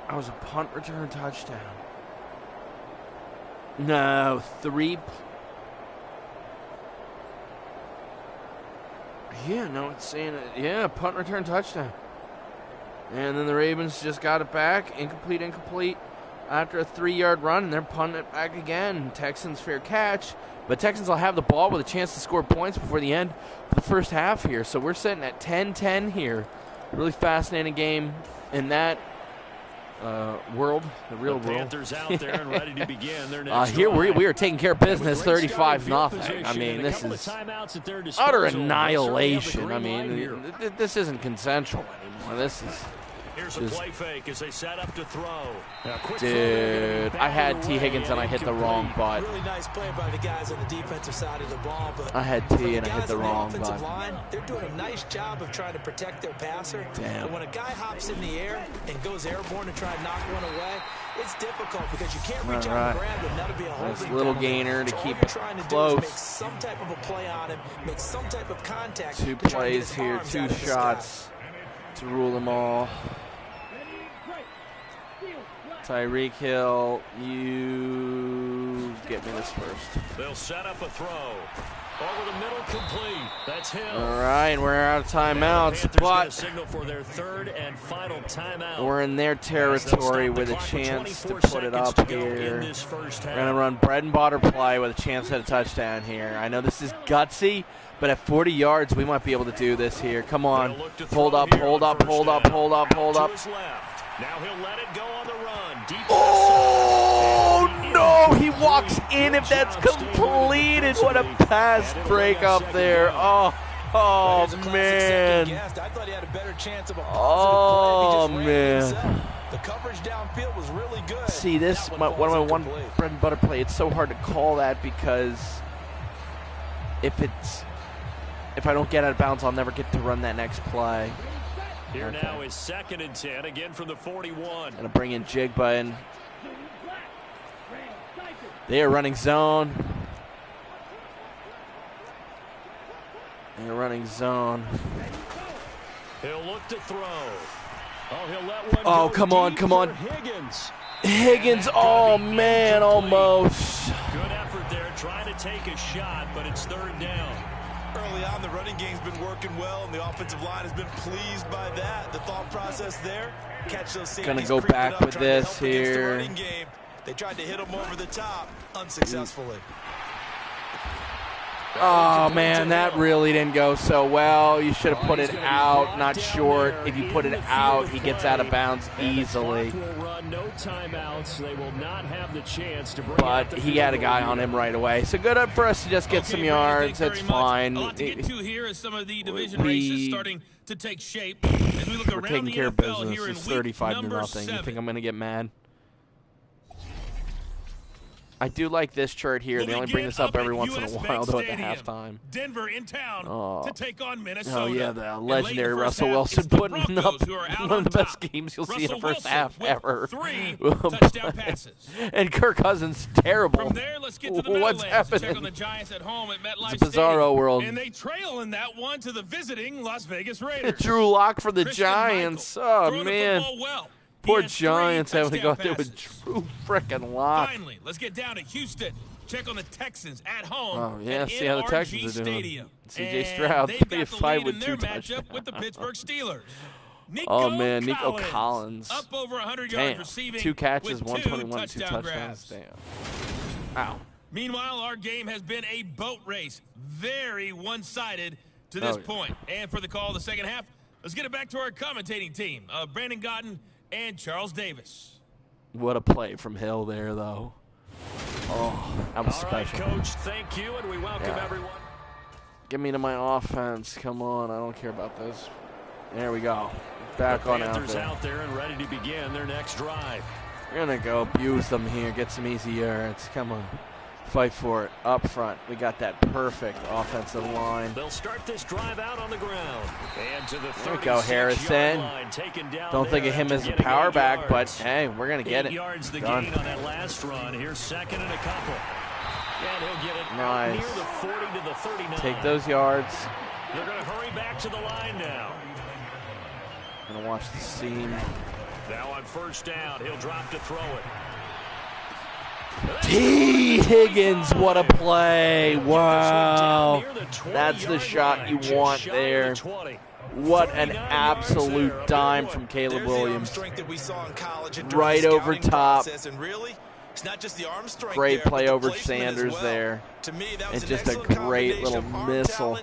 That was a punt return touchdown. No, 3. Yeah, no, it's saying it. Yeah, punt return touchdown. And then the Ravens just got it back. Incomplete after a 3-yard run, and they're punting it back again. Texans fair catch. But Texans will have the ball with a chance to score points before the end of the first half here. So we're sitting at 10-10 here. Really fascinating game in that world, the real world. Panthers out there and ready to begin their next here we are taking care of business, 35-0. I mean, this is utter annihilation. I mean, this isn't consensual anymore. This is Here's a play fake as they set up to throw. Dude, I had T. Higgins and I hit the wrong button. Really nice play by the guys on the defensive side of the ball, but I had T and I hit the wrong button. They're doing a nice job of trying to protect their passer. Damn. But when a guy hops in the air and goes airborne to try and knock one away, it's difficult because you can't reach out and grab him. That'll be a holding little penalty. gainer to So keep all it you're trying to close. do is make some type of a play on him, make some type of contact. 2 to try and get plays his here, arms 2 out of the shots to rule them all. Tyreek Hill, you get me this first. They'll set up a throw. Over the middle, complete. That's Hill. All right, we're out of timeouts, but signal for their third and final timeout. We're in their territory with a chance to put it up here. We're going to run bread and butter play with a chance at a touchdown here. I know this is gutsy, but at 40 yards, we might be able to do this here. Come on. Hold up, hold up, hold up, hold up, hold up. Now he'll let it go on the run. Oh, no, he walks in if that's completed. What a pass break up there. Oh, man. Oh, man. The coverage downfield was really good. See, this one of my one bread and butter play. It's so hard to call that because if I don't get out of bounds, I'll never get to run that next play. Here now is 2nd and 10, again from the 41. Gonna bring in Jigba in. They are running zone. They're running zone. He'll look to throw. Oh, he'll let one Oh, go come on, deep come for on. Higgins. Higgins, oh man, almost. Good effort there, trying to take a shot, but it's 3rd down. Early on, the running game's been working well, and the offensive line has been pleased by that. The thought process there, catch those safeties. Gonna go back with this here. They tried to hit him over the top, unsuccessfully. Oh man, that really didn't go so well. You should have put it out, not short. If you put it out, he gets out of bounds easily. But he had a guy on him right away. So good up for us to just get some yards. That's fine. A lot to get to here as some of the division races starting to take shape. As we look We're around taking the care of NFL business. here in It's week 35-0. number You 7. think I'm gonna get mad? I do like this chart here. They only bring this up every once in a while, though, at the halftime. Denver in town to take on Minnesota. Oh, yeah, the legendary Russell Wilson putting up one of the best games you'll see in the first half ever. 3 touchdown passes. And Kirk Cousins, terrible. From there, let's get to the What's Meadowlands to check happening? on the Giants at home at MetLife It's a bizarro Stadium. world. And they trail in that one to the visiting Las Vegas Raiders. Drew Lock for the Christian Giants. Michael, Oh, throwing the man. football well. Poor He has 3 Giants having to go touchdown there with passes. Drew frickin' Lock. Finally, let's get down to Houston. Check on the Texans at home. Oh, yeah, at see how the NRG Texans are doing. Stadium. C.J. And Stroud, they've got 3 of the 5 lead with in 2 their touchdowns. matchup with the Pittsburgh Steelers. Oh, man, Nico Collins. Up over 100 Damn, yards receiving 2 catches, with 121, 2 2 touchdown touchdowns. grabs. Damn. Ow. Meanwhile, our game has been a boat race. Very one-sided to this point. And for the call of the second half, let's get it back to our commentating team, Brandon Gotten and Charles Davis. What a play from Hill there, though. Oh, that was special. All right, Coach, thank you, and we welcome everyone. Get me to my offense. Come on, I don't care about this. There we go. Back on out Panthers there. out there and ready to begin their next drive. We're going to go abuse them here, get some easy yards. Come on. Fight for it. Up front, we got that perfect offensive line. They'll start this drive out on the ground. And to the There we go, Harrison. Don't think of him as a power back, but hey, we're going to get it. 8 yards the Done. gain on that last run. Here's 2nd and a couple. And he'll get it Nice. near the 40 to the 39. Take those yards. They're going to hurry back to the line now. Going to watch the seam. Now on 1st down, he'll drop to throw it. T. Higgins, what a play. Wow. That's the shot you want there. What an absolute dime from Caleb Williams. Right over top. Great play over Sanders there. And just a great little missile.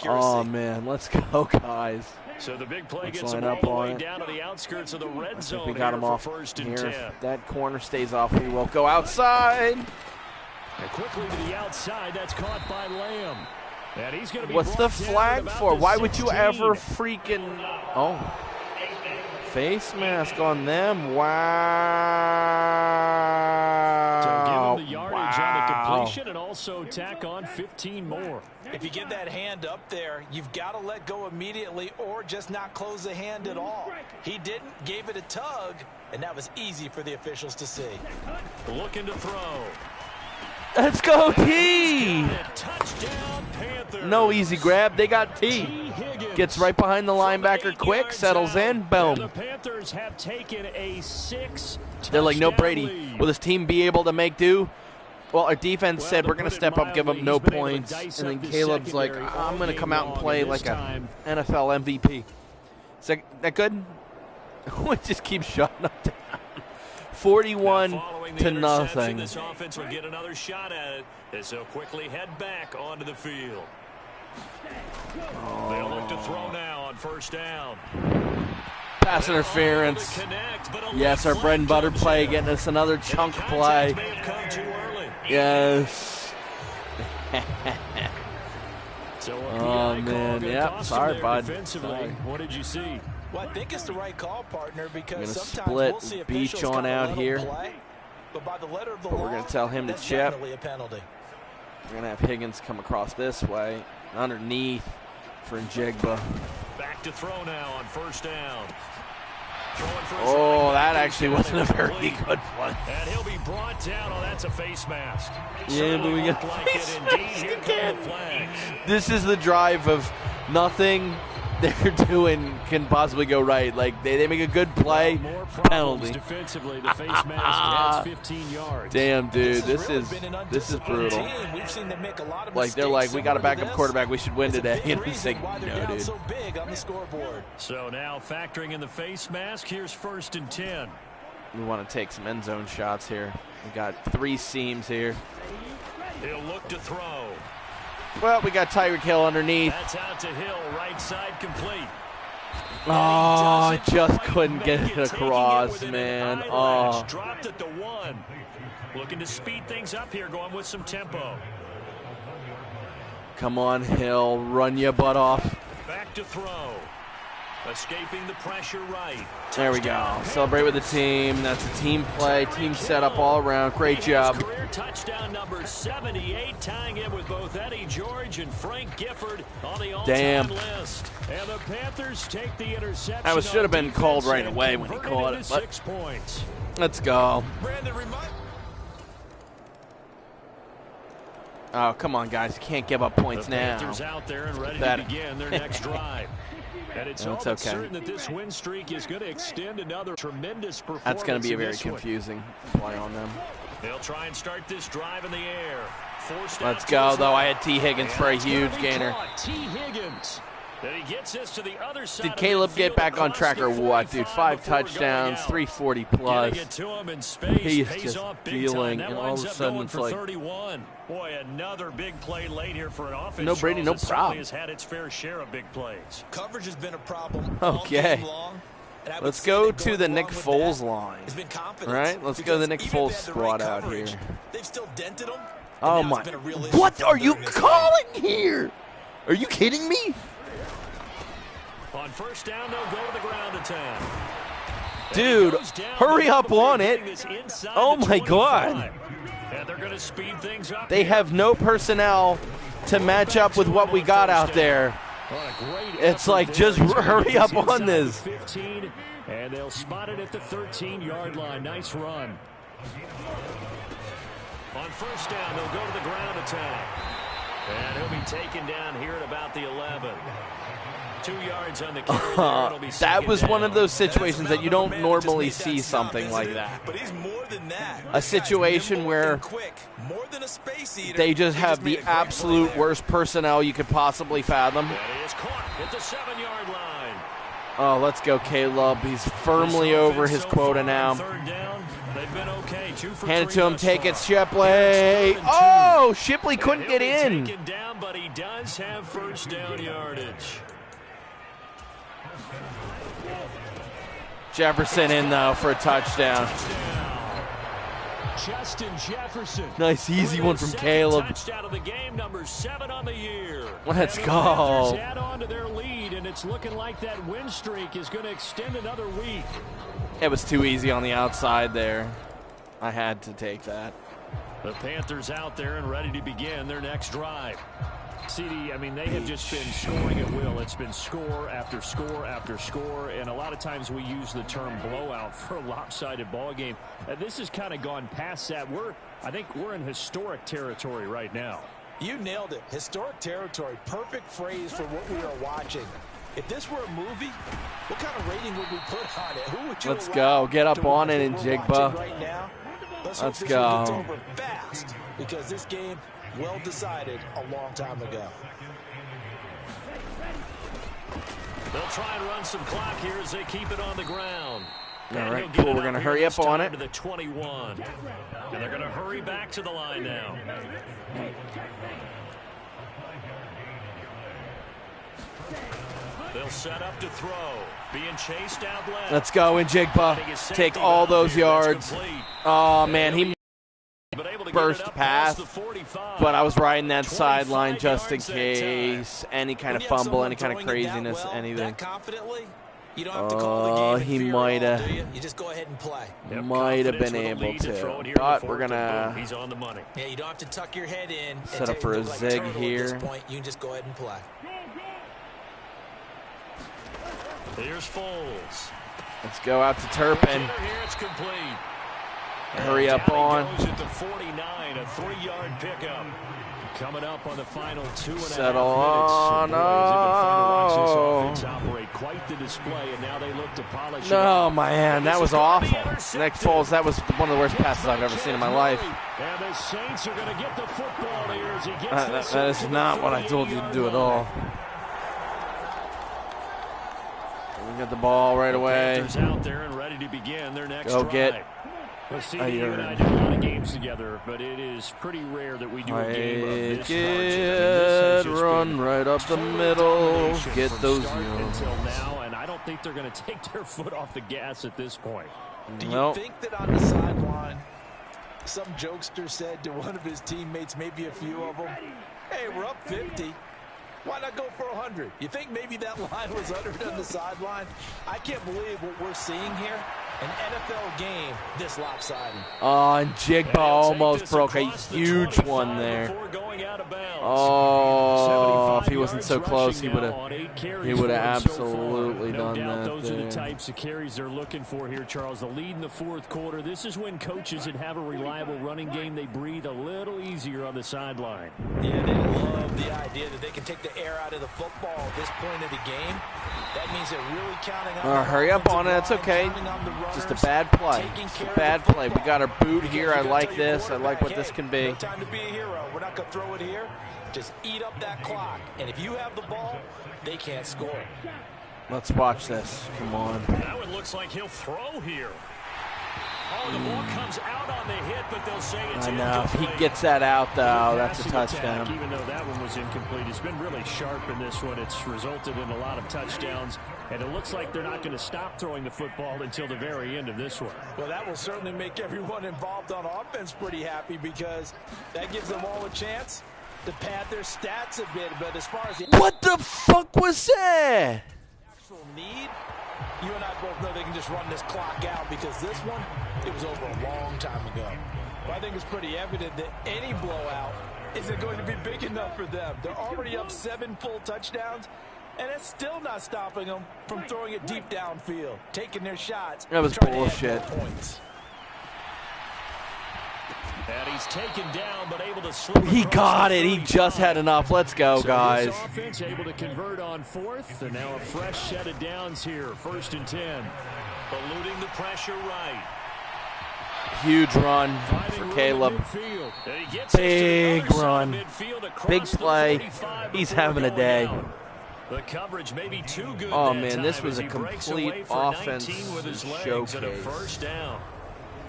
Oh, man. Let's go, guys. So the big play Let's gets him line all up the on way it. down to the outskirts of the red zone. We got him off for 1st and here. 10. If that corner stays off, we will go outside. And quickly to the outside, that's caught by Lamb. And he's going to be What's the brought flag down for? about Why the would you 16. ever freaking... Oh. Face mask on them. Wow. So give him the yardage on the Wow. completion and also tack on 15 more. If you give that hand up there, you've got to let go immediately or just not close the hand at all. He didn't, gave it a tug, and that was easy for the officials to see. Looking to throw. Let's go, T. Touchdown, Panthers. No easy grab. They got T. Gets right behind the linebacker quick, settles in, boom. The Panthers have taken a 6 They're like, no, touchdown Brady, lead. will this team be able to make do? Well, our defense said we're going to step up, give them no points, and then Caleb's like, I'm going to come out and play like a NFL MVP. Is that good? We just keep shutting up down. 41-0. This offense will get another shot at it as they'll quickly head back onto the field. They'll look to throw now on first down. Pass interference. Yes, our bread and butter play getting us another chunk play. Yes. Oh, man. Yep. Sorry, bud. Sorry. What did you see? Well, I think it's the right call, partner, because sometimes split we'll see Beach officials on out here. Play, but by the letter of the But law, we're going to tell him to chip. definitely a penalty. We're going to have Higgins come across this way, underneath for Njigba. Back to throw now on first down. Oh, that actually wasn't a very good play. And he'll be brought down. Oh, that's a face mask. Yeah, but we got face mask again. This is the drive of nothing they're doing can possibly go right. Like they make a good play, penalty. Defensively, the face mask adds 15 yards. Damn, dude, this is brutal. Like they're like, we got a backup quarterback, we should win today. And he's like, no, dude. So now factoring in the face mask, here's 1st and 10. We want to take some end zone shots here. We got 3 seams here. He'll look to throw. Well, we got Tyreek Hill underneath. That's out to Hill, right side complete. Oh, just couldn't get it across, man. Oh. Dropped at the 1. Looking to speed things up here, going with some tempo. Come on, Hill, run your butt off. Back to throw. Escaping the pressure right. There we go. Celebrate with the team. That's a team play, team setup all around. Great job. Career touchdown number 78, tying in with both Eddie George and Frank Gifford on the all-time list. And the Panthers take the interception. That should have been called right away when he caught it. 6 points. Let's go. Oh, come on, guys. You can't give up points now. Panthers out there and ready to begin their next drive. And it's all but certain that this win streak is going to extend another tremendous performance. That's going to be a very confusing play on them. They'll try and start this drive in the air. Let's go, though. I had T. Higgins for a huge gainer. T. Higgins. He gets this to the other side. Did Caleb get back on track or what, dude? 5 touchdowns, 340 plus. He's just dealing, and all of a sudden it's like, 31. Boy, another big play late here for an offense. No Brady, no problem. Has had its fair share of big plays. Coverage has been a problem. Okay. Let's go to the Nick Foles line. Right? Let's go to the Nick Foles squad out here. They've still dented him. Oh my! What are you calling here? Are you kidding me? On first down, they'll go to the ground attack. Dude, hurry up on it. Oh my God. And they're going to speed things up. They have no personnel to match up with what we got out there. It's like, just hurry up on this. 15, and they'll spot it at the 13-yard line. Nice run. On first down, they'll go to the ground attack. And he'll be taken down here at about the 11. 2 yards on the carry. That was one of those situations that you don't normally see something like that. But he's more than that. A situation where they just have the absolute worst personnel you could possibly fathom. That is caught at the 7-yard line. Oh, let's go, Caleb. He's firmly over his quota now. They've been okay. 2 for 3. Hand it to him. Take it, Shipley. Oh, Shipley couldn't get in. Taken down, but he does have first down yardage. Jefferson in, though, for a touchdown. Justin Jefferson. Nice, easy one from Caleb. Touchdown of the game, number 7 on the year. Let's go. Add on to their lead, and it's looking like that win streak is going to extend another week. It was too easy on the outside there. I had to take that. The Panthers out there and ready to begin their next drive. CD, I mean, they have just been scoring at will. It's been score after score after score, and a lot of times we use the term blowout for a lopsided ball game. This has kind of gone past that. I think we're in historic territory right now. You nailed it. Historic territory. Perfect phrase for what we are watching. If this were a movie, what kind of rating would we put on it? Who would you Let's go. Get up on it in Jigba. Right now? Let's go. It's over fast, because this game well decided a long time ago. They'll try and run some clock here as they keep it on the ground. All right, cool. We're going to hurry up on it. To the 21. And they're going to hurry back to the line now. They'll set up to throw. Being chased out left. Let's go, Njigba. Take all those yards. Oh, man, he burst past, but I was riding that sideline just in case. Any kind of fumble, any kind of craziness, anything. You don't have to call the game. He might have. You just go ahead and play. Might have been able to, but we're gonna. He's on the money. Yeah, you don't have to tuck your head in. Set up for a zig here. At this point, you can just go ahead and play. Here's Foles. Let's go out to Turpin. Here it's complete. Hurry up on. Goes at the 49, a 3-yard pickup. Coming up on the final 2.5 minutes. Settle on. Oh, it's been fun to watch this offense operate quite the display, and now they look to polish. No, man, that was awful. Nick Foles, that was one of the worst passes I've ever seen in my life. And the Saints are going to get the football here as he gets that is not what I told you to do at all. We got the ball right away. Panthers out there and ready to begin their next Go drive. get. Well, CD, you and I do a lot of games together, but it is pretty rare that we do a game of this Get run right up the middle. Get those yards. Until now, and I don't think they're going to take their foot off the gas at this point. Do you think that on the sideline, some jokester said to one of his teammates, maybe a few of them, hey, we're up 50. Why not go for 100? You think maybe that line was uttered on the sideline? I can't believe what we're seeing here. An NFL game this lopsided. Oh, and Njigba almost broke a huge one there. Oh, if he wasn't so close, he would have absolutely done that. Those are the types of carries they're looking for here, Charles. The lead in the fourth quarter. This is when coaches that have a reliable running game, they breathe a little easier on the sideline. Yeah, they love the idea that they can take the air out of the football at this point of the game. That means they're really counting on. Hurry up on it. It's okay. Just a bad play. Just a bad play. We got our boot here. I like this. I like what this can be. No time to be a hero. We're not going to throw it here. Just eat up that clock. And if you have the ball, they can't score. Let's watch this. Come on. That one looks like he'll throw here. Oh, the ball comes out on the hit, but they'll say it's incomplete. I know. If he gets that out, though, that's a touchdown. Attack, even though that one was incomplete. It's been really sharp in this one. It's resulted in a lot of touchdowns, and it looks like they're not going to stop throwing the football until the very end of this one. Well, that will certainly make everyone involved on offense pretty happy, because that gives them all a chance to pad their stats a bit. But as far as the what the fuck was that? Actual need, you and I both know they can just run this clock out, because this one, it was over a long time ago. But I think it's pretty evident that any blowout isn't going to be big enough for them. They're already up 7 full touchdowns, and it's still not stopping them from throwing it deep downfield, taking their shots. That was bullshit. And he's taken down, but able to slip. He got it. He just had enough. Let's go, guys. This offense able to convert on fourth, and now a fresh set of downs here. 1st and 10. Eluding the pressure right. Huge run for Caleb. Big run. Big play. He's having a day. The coverage may be too good. Oh, man, this was a complete offense showcase. First down.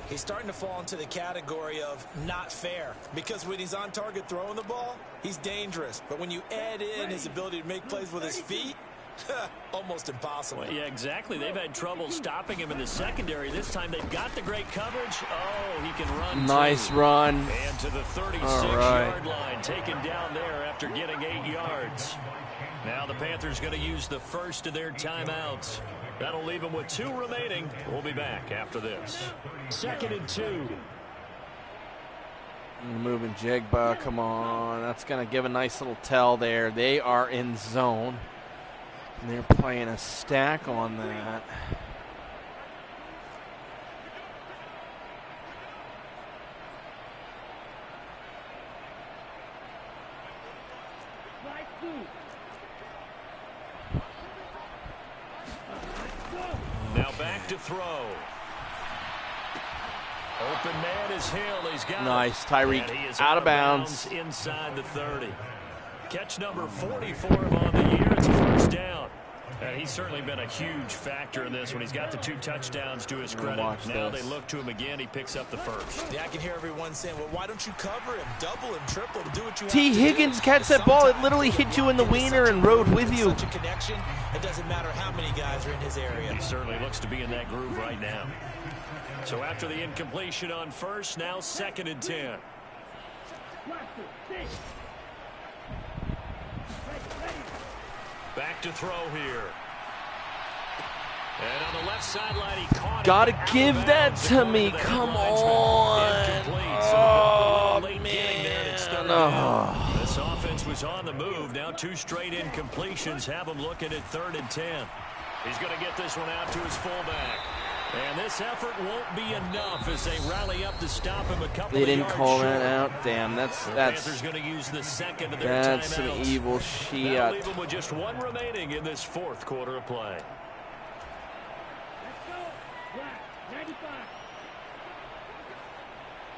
He's starting to fall into the category of not fair, because when he's on target throwing the ball, he's dangerous. But when you add in his ability to make plays with his feet, almost impossible. Well, yeah, exactly. They've had trouble stopping him in the secondary. This time they've got the great coverage. Oh, he can run. Nice run. And to the 36-yard line, taken down there after getting 8 yards. Now the Panthers going to use the first of their timeouts. That'll leave them with 2 remaining. We'll be back after this. 2nd and 2. Moving Njigba, come on. That's going to give a nice little tell there. They are in zone. And they're playing a stack on that. Now back to throw. Open man is Hill. He's got Nice. it. Tyreek And he is out of bounds. Inside the 30. Catch number 40 for him on the year. It's a first down. And he's certainly been a huge factor in this when he's got the 2 touchdowns to his credit. Now they look to him again. He picks up the first. Yeah, I can hear everyone saying, well, why don't you cover him? Double him, triple him, do what you have T. to Higgins do. catch that ball. It literally hit you in the wiener and rode with you. Such a connection, it doesn't matter how many guys are in his area. He certainly looks to be in that groove right now. So after the incompletion on first, now 2nd and 10. Back to throw here. And on the left sideline, he caught it. Gotta give that to me. Come on. Oh, man. Oh. This offense was on the move. Now 2 straight incompletions have him looking at 3rd and 10. He's going to get this one out to his fullback. And this effort won't be enough as they rally up to stop him a couple They of didn't yards call short. that out. Damn, that's Panthers going to use the 2nd of their that's some timeouts. evil That'll shit. leave them with just 1 remaining in this 4th quarter of play.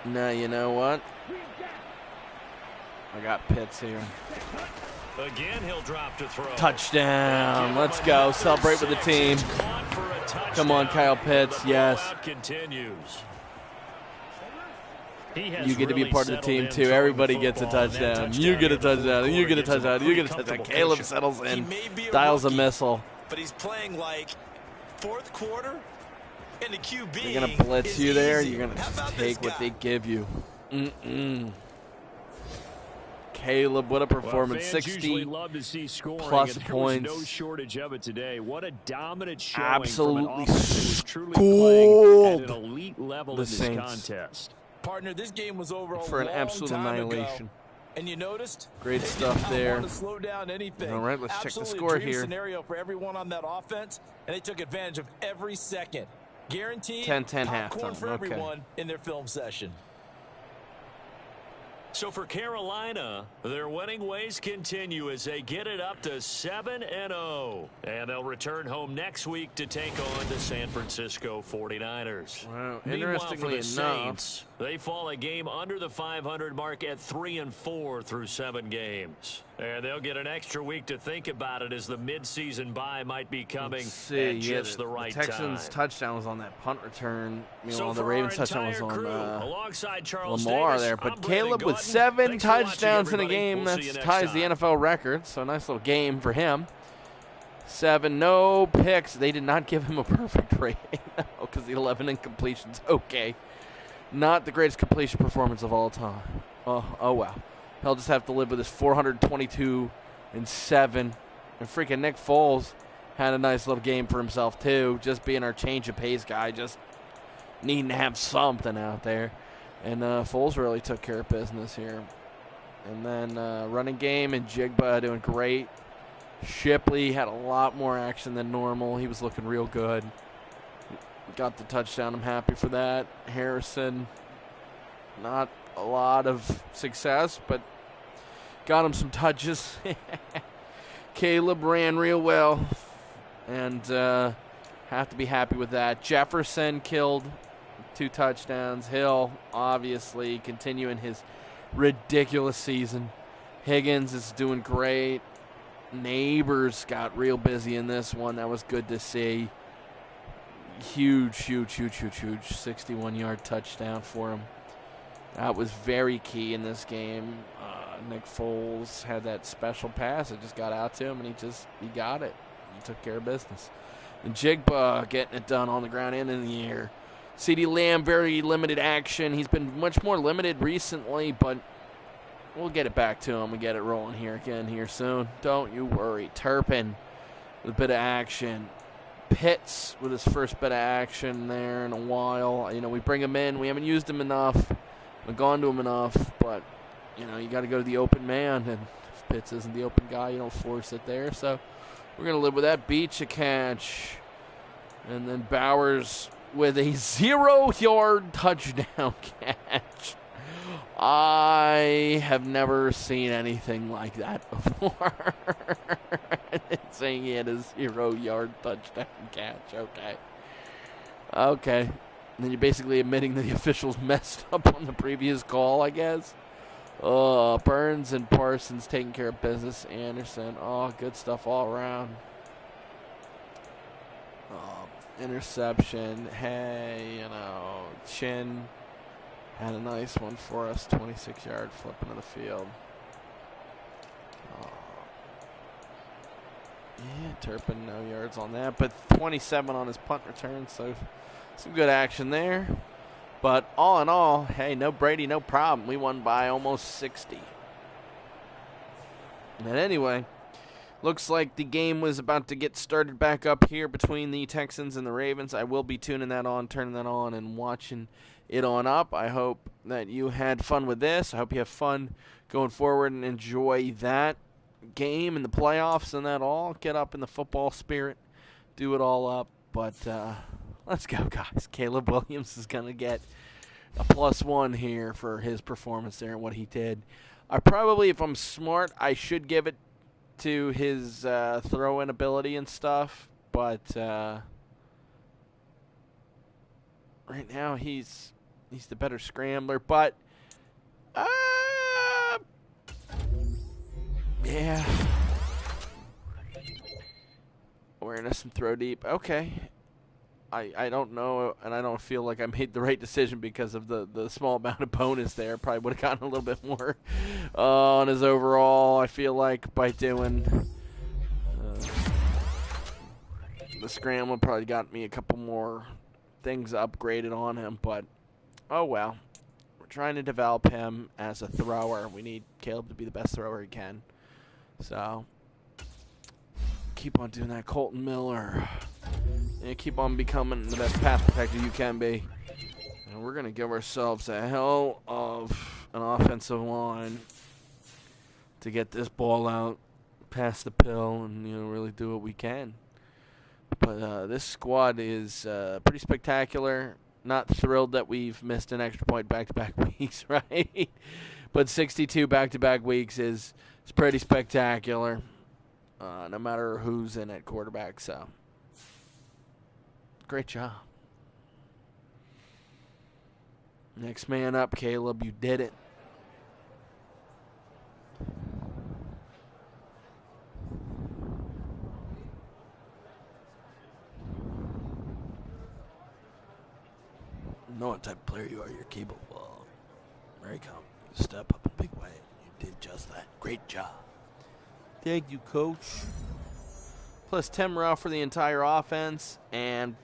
Now you know what? I got Pitts here. Again, he'll drop to throw. Touchdown. Let's go. Celebrate with the team. Come on, Kyle Pitts. Yes. You get to be a part of the team, too. Everybody gets a touchdown. You get a touchdown. You get a touchdown. You get a touchdown. Caleb settles in. Dials a missile. But he's playing like 4th quarter, and the QB You're going to blitz is you there. easy. You're going to How just about take this what guy? they give you. Caleb, what a performance. 60 love to see scoring, plus and points. There was no shortage of it today. What a dominant showing Absolutely from an offense that was truly playing at an elite level the in this Saints. contest. Partner, this game was over For a an long absolute time annihilation. ago. And you noticed? Great they stuff did not there. want to slow down anything. All right, let's check the Absolutely score a dream here. scenario for everyone on that offense, and they took advantage of every second. Guaranteed 10-10 popcorn halftime. for Okay. everyone in their film session. So for Carolina, their winning ways continue as they get it up to 7-0. And they'll return home next week to take on the San Francisco 49ers. Wow, Meanwhile, interestingly for the enough, Saints, they fall a game under the 500 mark at 3-4 through 7 games. And they'll get an extra week to think about it as the midseason bye might be coming at just the right Texans time. touchdown was on that punt return. So Meanwhile, the for Ravens our touchdown was entire on crew, alongside Charles Lamar Davis, there. I'm But Brandon Caleb with Gaudin. 7 Thanks for watching, touchdowns in a everybody. game. We'll That see you next ties the time. NFL record. So a nice little game for him. 7, no picks. They did not give him a perfect rating because the 11 incompletions. Okay. Not the greatest completion performance of all time. Oh well. He'll just have to live with his 422 and 7. And freaking Nick Foles had a nice little game for himself too. Just being our change of pace guy. Just needing to have something out there. And Foles really took care of business here. And then running game and Jigba doing great. Shipley had a lot more action than normal. He was looking real good. Got the touchdown. I'm happy for that. Harrison, not a lot of success, but got him some touches. Caleb ran real well, and have to be happy with that. Jefferson killed 2 touchdowns. Hill, obviously, continuing his ridiculous season. Higgins is doing great. Neighbors got real busy in this one. That was good to see. Huge 61-yard touchdown for him. That was very key in this game. Nick Foles had that special pass. It just got out to him, and he got it. He took care of business. And Jigba getting it done on the ground and in the air. CeeDee Lamb, very limited action. He's been much more limited recently, but we'll get it back to him and get it rolling here again here soon. Don't you worry. Turpin with a bit of action. Pitts with his first bit of action there in a while. You know, we bring him in. We haven't used him enough. We've gone to him enough, but, you know, you got to go to the open man, and if Pitts isn't the open guy, you don't force it there. So we're going to live with that. Beach a catch. And then Bowers with a 0-yard touchdown catch. I have never seen anything like that before. Saying he had a 0-yard touchdown catch. Okay. And then you're basically admitting that the officials messed up on the previous call, I guess. Burns and Parsons taking care of business. Anderson, good stuff all around. Interception. Hey, Chin had a nice one for us. 26-yard flip into the field. Yeah, Turpin, no yards on that, but 27 on his punt return, so some good action there. But all in all, hey, no Brady, no problem. We won by almost 60. And anyway, looks like the game was about to get started back up here between the Texans and the Ravens. I will be tuning that on, turning that on, and watching it on up. I hope that you had fun with this. I hope you have fun going forward and enjoy that game and the playoffs and that all. Get up in the football spirit. Do it all up. But let's go, guys. Caleb Williams is going to get a +1 here for his performance there and what he did. I probably, if I'm smart, I should give it to his throw-in ability and stuff. But right now he's the better scrambler. But yeah. Awareness and throw deep. Okay. I don't know, and I don't feel like I made the right decision because of the small amount of bonus there. Probably would have gotten a little bit more on his overall, I feel like, by doing the scramble. Probably got me a couple more things upgraded on him, but oh well. We're trying to develop him as a thrower. We need Caleb to be the best thrower he can. So, keep on doing that, Colton Miller. And keep on becoming the best pass protector you can be. And we're going to give ourselves a hell of an offensive line to get this ball out, pass the pill, and really do what we can. But this squad is pretty spectacular. Not thrilled that we've missed an extra point back-to-back weeks, right? But 62 back-to-back weeks is pretty spectacular, no matter who's in at quarterback. So, great job. Next man up, Caleb. You did it. You know what type of player you are. You're capable. Very confident. You step up a big way. You did just that. Great job. Thank you, Coach. Plus 10 morale for the entire offense. And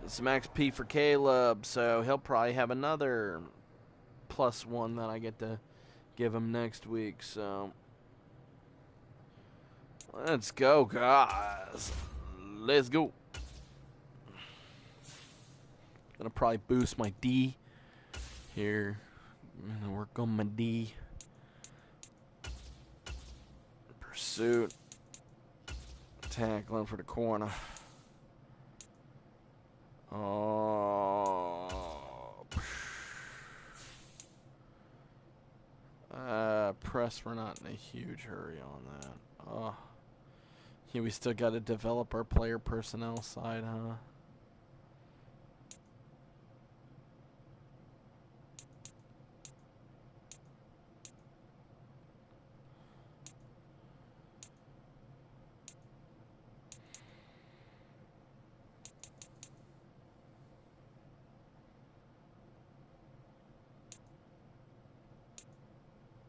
it's max P for Caleb. So he'll probably have another +1 that I get to give him next week. So let's go, guys. Let's go. Gonna probably boost my D here. I'm gonna work on my D. Pursuit. Tackling for the corner. Press, we're not in a huge hurry on that. Yeah, we still got to develop our player personnel side, huh?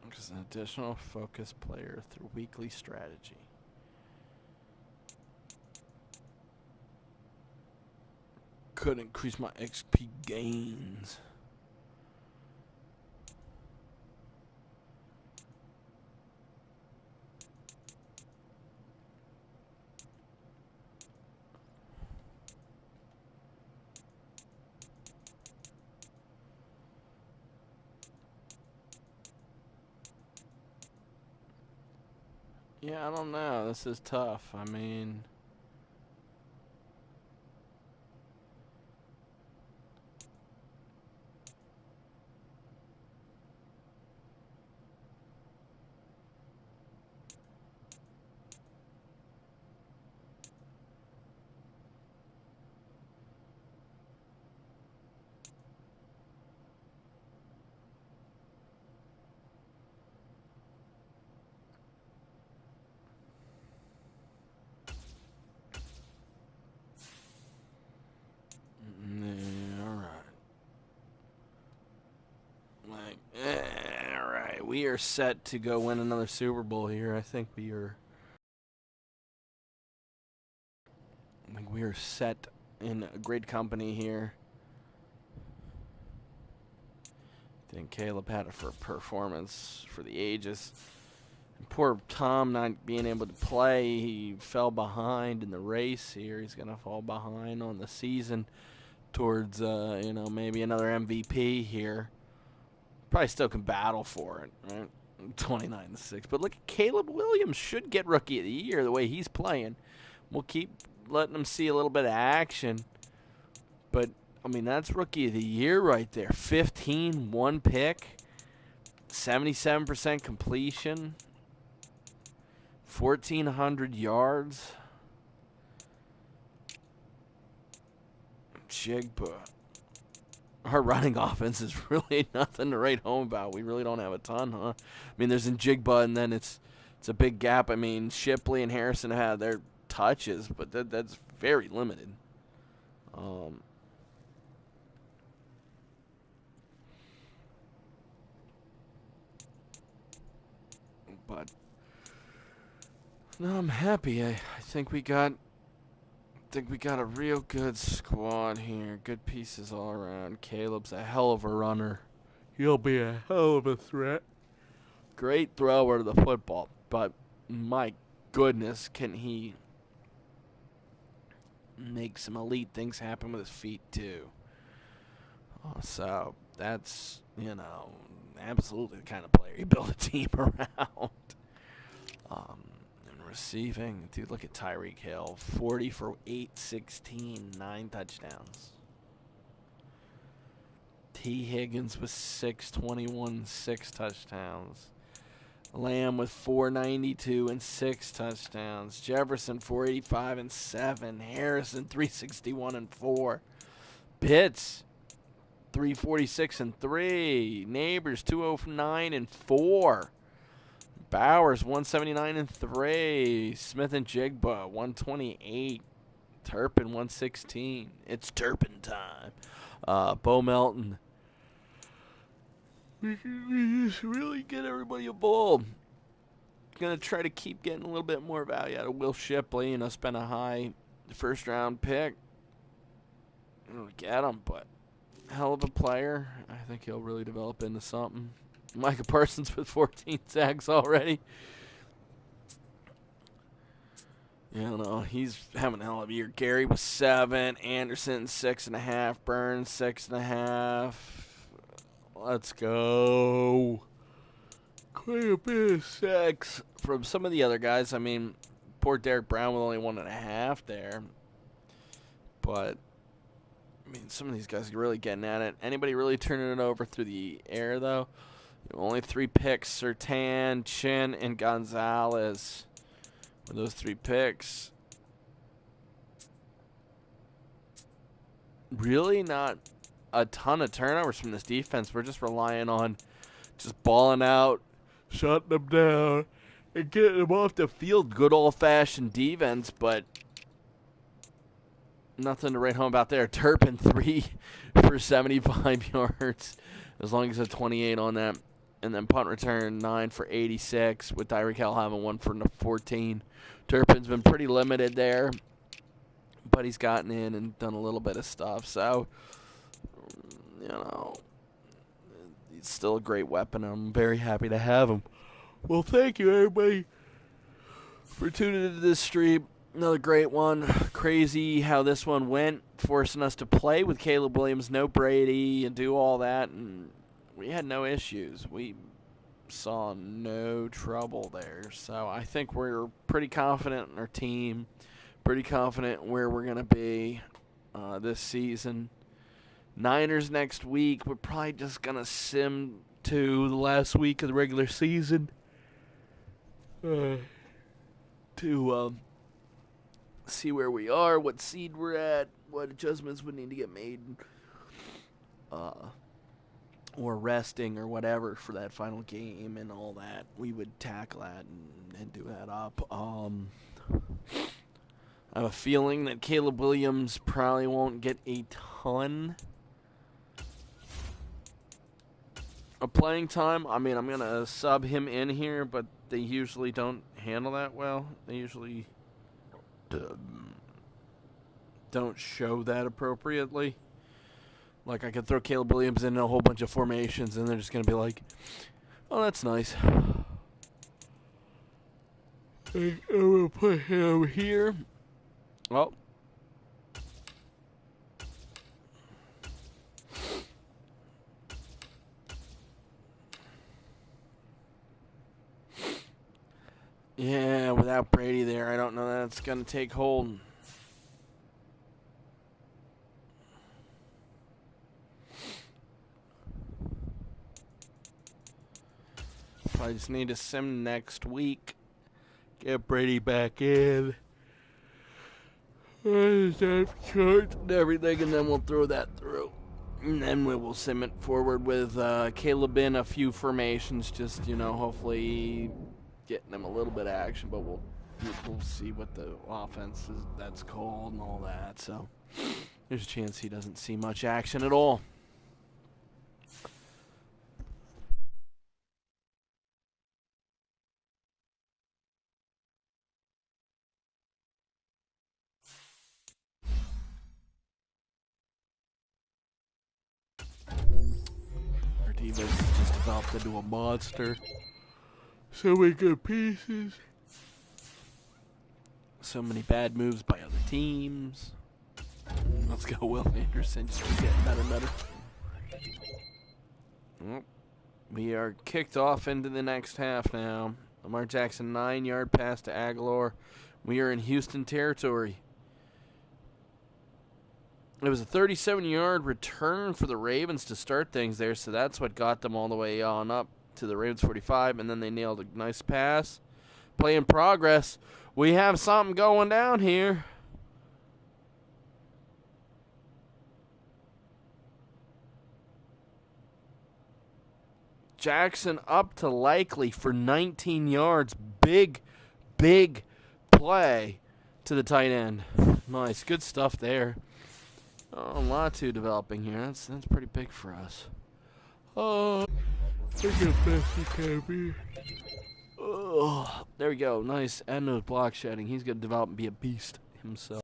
Because an additional focus player through weekly strategy. Could increase my XP gains. Yeah, I don't know. This is tough. I mean, Like, all right, we are set to go win another Super Bowl here. I think we are set in a great company here. I think Caleb had it for performance for the ages. And poor Tom not being able to play. He fell behind in the race here. He's going to fall behind on the season towards, maybe another MVP here. Probably still can battle for it, right? 29-6. But look, Caleb Williams should get Rookie of the Year the way he's playing. We'll keep letting him see a little bit of action. But, I mean, that's Rookie of the Year right there. 15, 1 pick, 77% completion, 1,400 yards. Jigba. Our running offense is really nothing to write home about. We really don't have a ton, huh? I mean, there's in Jigba, and then it's a big gap. I mean, Shipley and Harrison had their touches, but that's very limited. But no, I'm happy. I think we got a real good squad here. Good pieces all around. Caleb's a hell of a runner. He'll be a hell of a threat. Great thrower of the football, but my goodness, can he make some elite things happen with his feet too. So that's, absolutely the kind of player you build a team around. And receiving, dude, look at Tyreek Hill. 40 for 816, 9 touchdowns. T. Higgins with 621, 6 touchdowns. Lamb with 492 and 6 touchdowns. Jefferson 485 and 7. Harrison 361 and 4. Pitts 346 and 3. Neighbors 209 and 4. Bowers 179 and 3. Smith and Jigba 128. Turpin 116. It's Turpin time. Bo Melton. We just really get everybody a bowl. Gonna try to keep getting a little bit more value out of Will Shipley. Spend a high first round pick. I don't get him, but hell of a player. I think he'll really develop into something. Micah Parsons with 14 sacks already. He's having a hell of a year. Gary with 7. Anderson 6.5. Burns 6.5. Let's go. Quite a bit of sacks from some of the other guys. I mean, poor Derek Brown with only 1.5 there. But, I mean, some of these guys are really getting at it. Anybody really turning it over through the air, though? Only 3 picks. Surtain, Chin, and Gonzalez. With those 3 picks. Really not a ton of turnovers from this defense. We're just relying on just balling out, shutting them down, and getting them off the field. Good old-fashioned defense, but nothing to write home about there. Turpin 3 for 75 yards, as long as a 28 on that. And then punt return 9 for 86, with Tyreek Hill having 1 for 14. Turpin's been pretty limited there, but he's gotten in and done a little bit of stuff. So, he's still a great weapon. I'm very happy to have him. Well, thank you, everybody, for tuning into this stream. Another great one. Crazy how this one went, forcing us to play with Caleb Williams, no Brady, and do all that. And we had no issues. We saw no trouble there. So I think we're pretty confident in our team, pretty confident where we're going to be this season. Niners next week. We're probably just going to sim to the last week of the regular season to see where we are, what seed we're at, what adjustments would need to get made, or resting or whatever for that final game and all that. We would tackle that and do that up. I have a feeling that Caleb Williams probably won't get a ton a playing time. I mean, I'm going to sub him in here, but they usually don't handle that well. They usually don't show that appropriately. Like, I could throw Caleb Williams in a whole bunch of formations, and they're just going to be like, oh, that's nice. I'm going to put him here. Oh. Yeah, without Brady there, I don't know that it's going to take hold. I just need to sim next week. Get Brady back in. Chart and everything, and then we'll throw that through. And then we will sim it forward with Caleb in a few formations, just, hopefully getting them a little bit of action, but we'll see what the offense is that's called and all that. So there's a chance he doesn't see much action at all. Our defense is just developed into a monster. So many good pieces. So many bad moves by other teams. Let's go, Will Anderson. Just keep getting better and better. Well, we are kicked off into the next half now. Lamar Jackson, 9-yard pass to Aguilar. We are in Houston territory. It was a 37-yard return for the Ravens to start things there, so that's what got them all the way on up to the Ravens 45, and then they nailed a nice pass. Play in progress. We have something going down here. Jackson up to Likely for 19 yards. Big play to the tight end. Nice. Good stuff there. Oh, Latu developing here. That's pretty big for us. Oh, look how fast he can be. Oh, there we go. Nice. And those block shedding. He's going to develop and be a beast himself.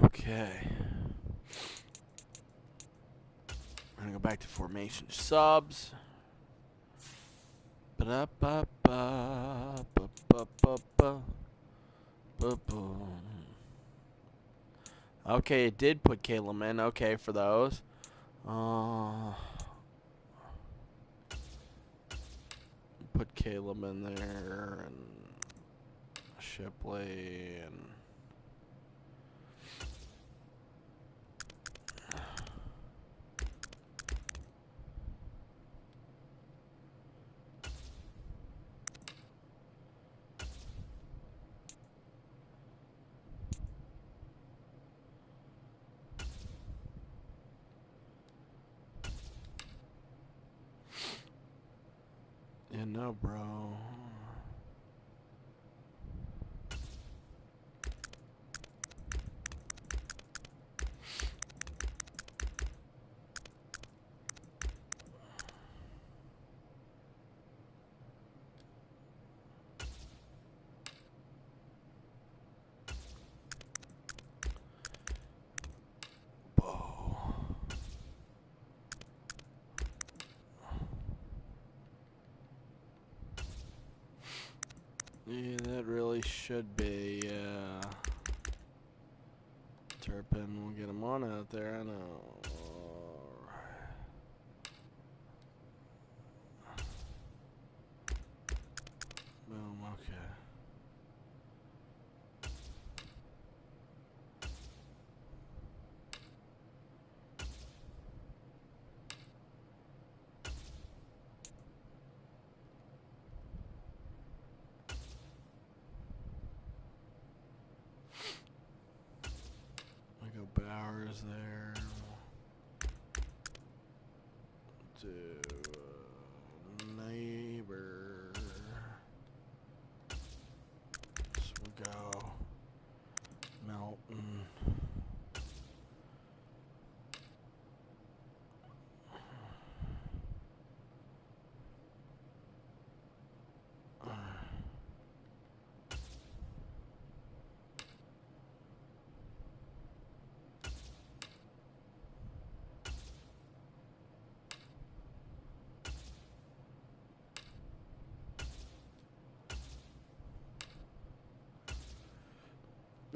Okay. I'm going to go back to formation subs. Okay, it did put Caleb in. Okay, for those. Put Caleb in there and Shipley and no, bro. Yeah, that really should be, Turpin, we'll get him on out there, I know. Boom, okay. Bowers there. To neighbor.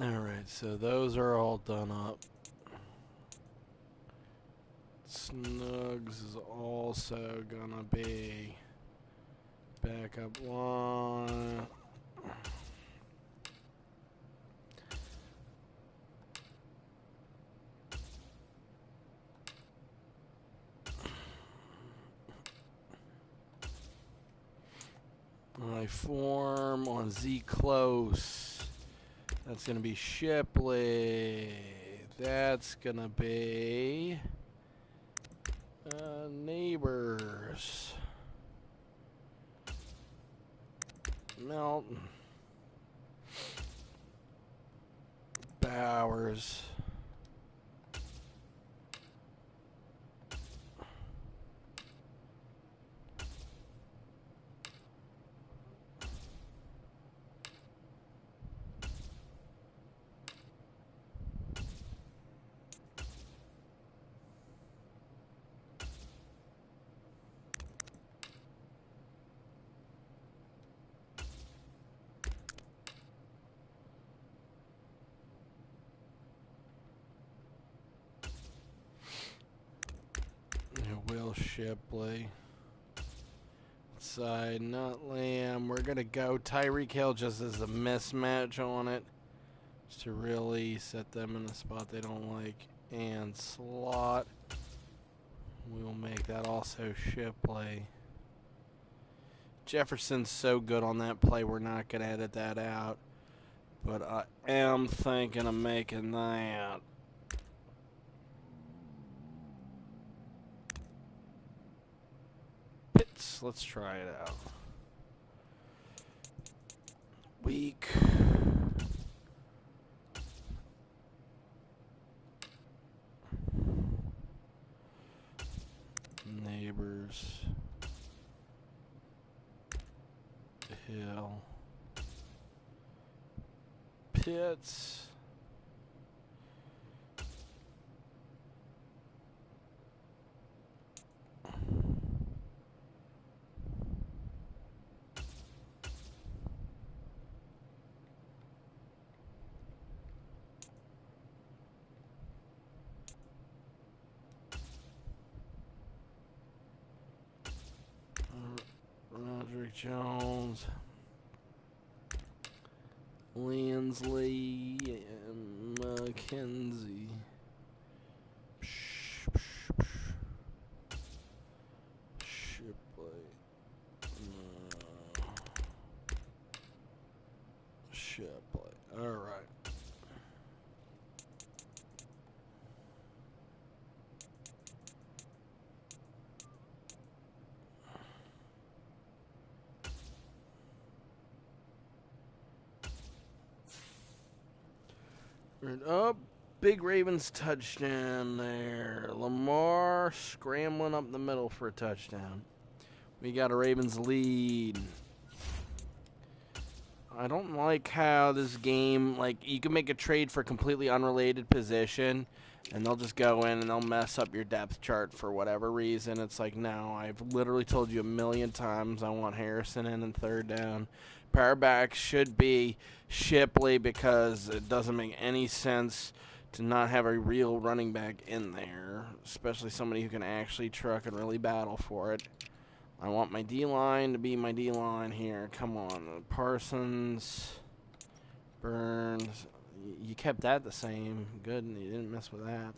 Alright, so those are all done up. Snugs is also gonna be backup line. My form on Z close. That's gonna be Shipley. That's gonna be Neighbors. Melton. Bowers. Will Shipley. Side, not Lamb. We're going to go Tyreek Hill just as a mismatch on it. Just to really set them in a spot they don't like. And slot. We'll make that also Shipley. Jefferson's so good on that play, we're not going to edit that out. But I am thinking of making that. Pitts, let's try it out. Weak. Neighbors. Hill. Pitts. Roderick Jones. Lansley and McKenzie. Shipley. Shipley. All right. Oh, big Ravens touchdown there. Lamar scrambling up the middle for a touchdown. We got a Ravens lead. I don't like how this game, like, you can make a trade for a completely unrelated position, and they'll just go in and they'll mess up your depth chart for whatever reason. It's like, no, I've literally told you a million times I want Harrison in third down. Power back should be Shipley because it doesn't make any sense to not have a real running back in there, especially somebody who can actually truck and really battle for it. I want my D-line to be my D-line here. Come on. Parsons, Burns. You kept that the same. Good, and you didn't mess with that.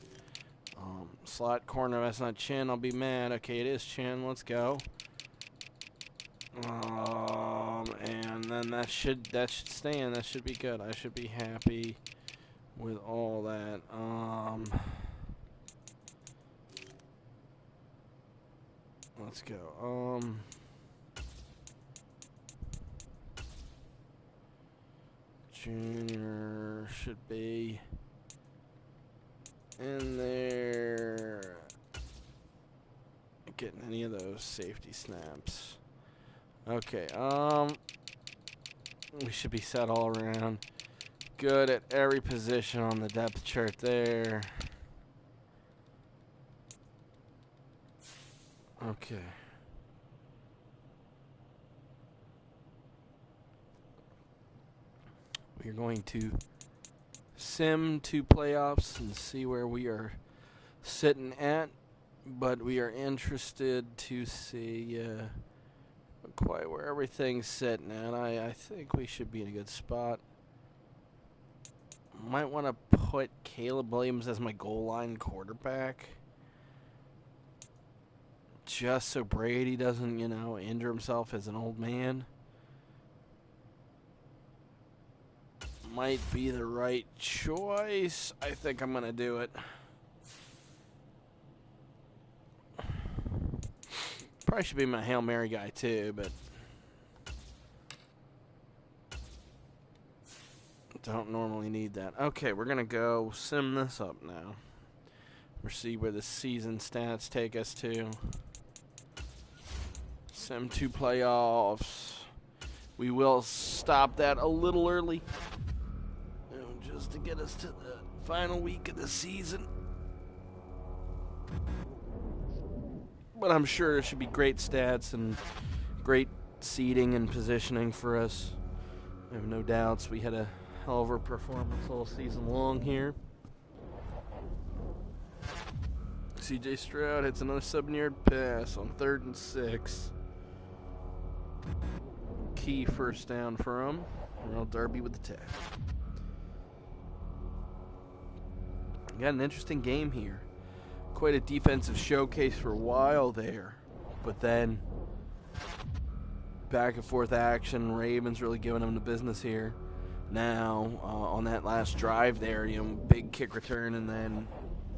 Slot corner, that's not Chin. I'll be mad. Okay, it is Chin. Let's go. And then that should stand. That should be good. I should be happy with all that. Let's go. Junior should be in there. Getting any of those safety snaps. Okay, we should be set all around. Good at every position on the depth chart there. Okay. We're going to sim 2 playoffs and see where we are sitting at. But we are interested to see quite where everything's sitting at. I think we should be in a good spot. Might want to put Caleb Williams as my goal line quarterback. Just so Brady doesn't, injure himself as an old man. Might be the right choice. I think I'm going to do it. Probably should be my Hail Mary guy too, but don't normally need that. Okay, we're going to go sim this up now. We'll see where the season stats take us to. Sim 2 playoffs. We will stop that a little early, just to get us to the final week of the season. But I'm sure it should be great stats and great seeding and positioning for us. I have no doubts. We had a hell of a performance all season long here. CJ Stroud hits another 7-yard pass on 3rd and 6. Key first down for him. Earl Darby with the tackle. Got an interesting game here. Quite a defensive showcase for a while there, but then back and forth action. Ravens really giving them the business here. Now on that last drive there, big kick return, and then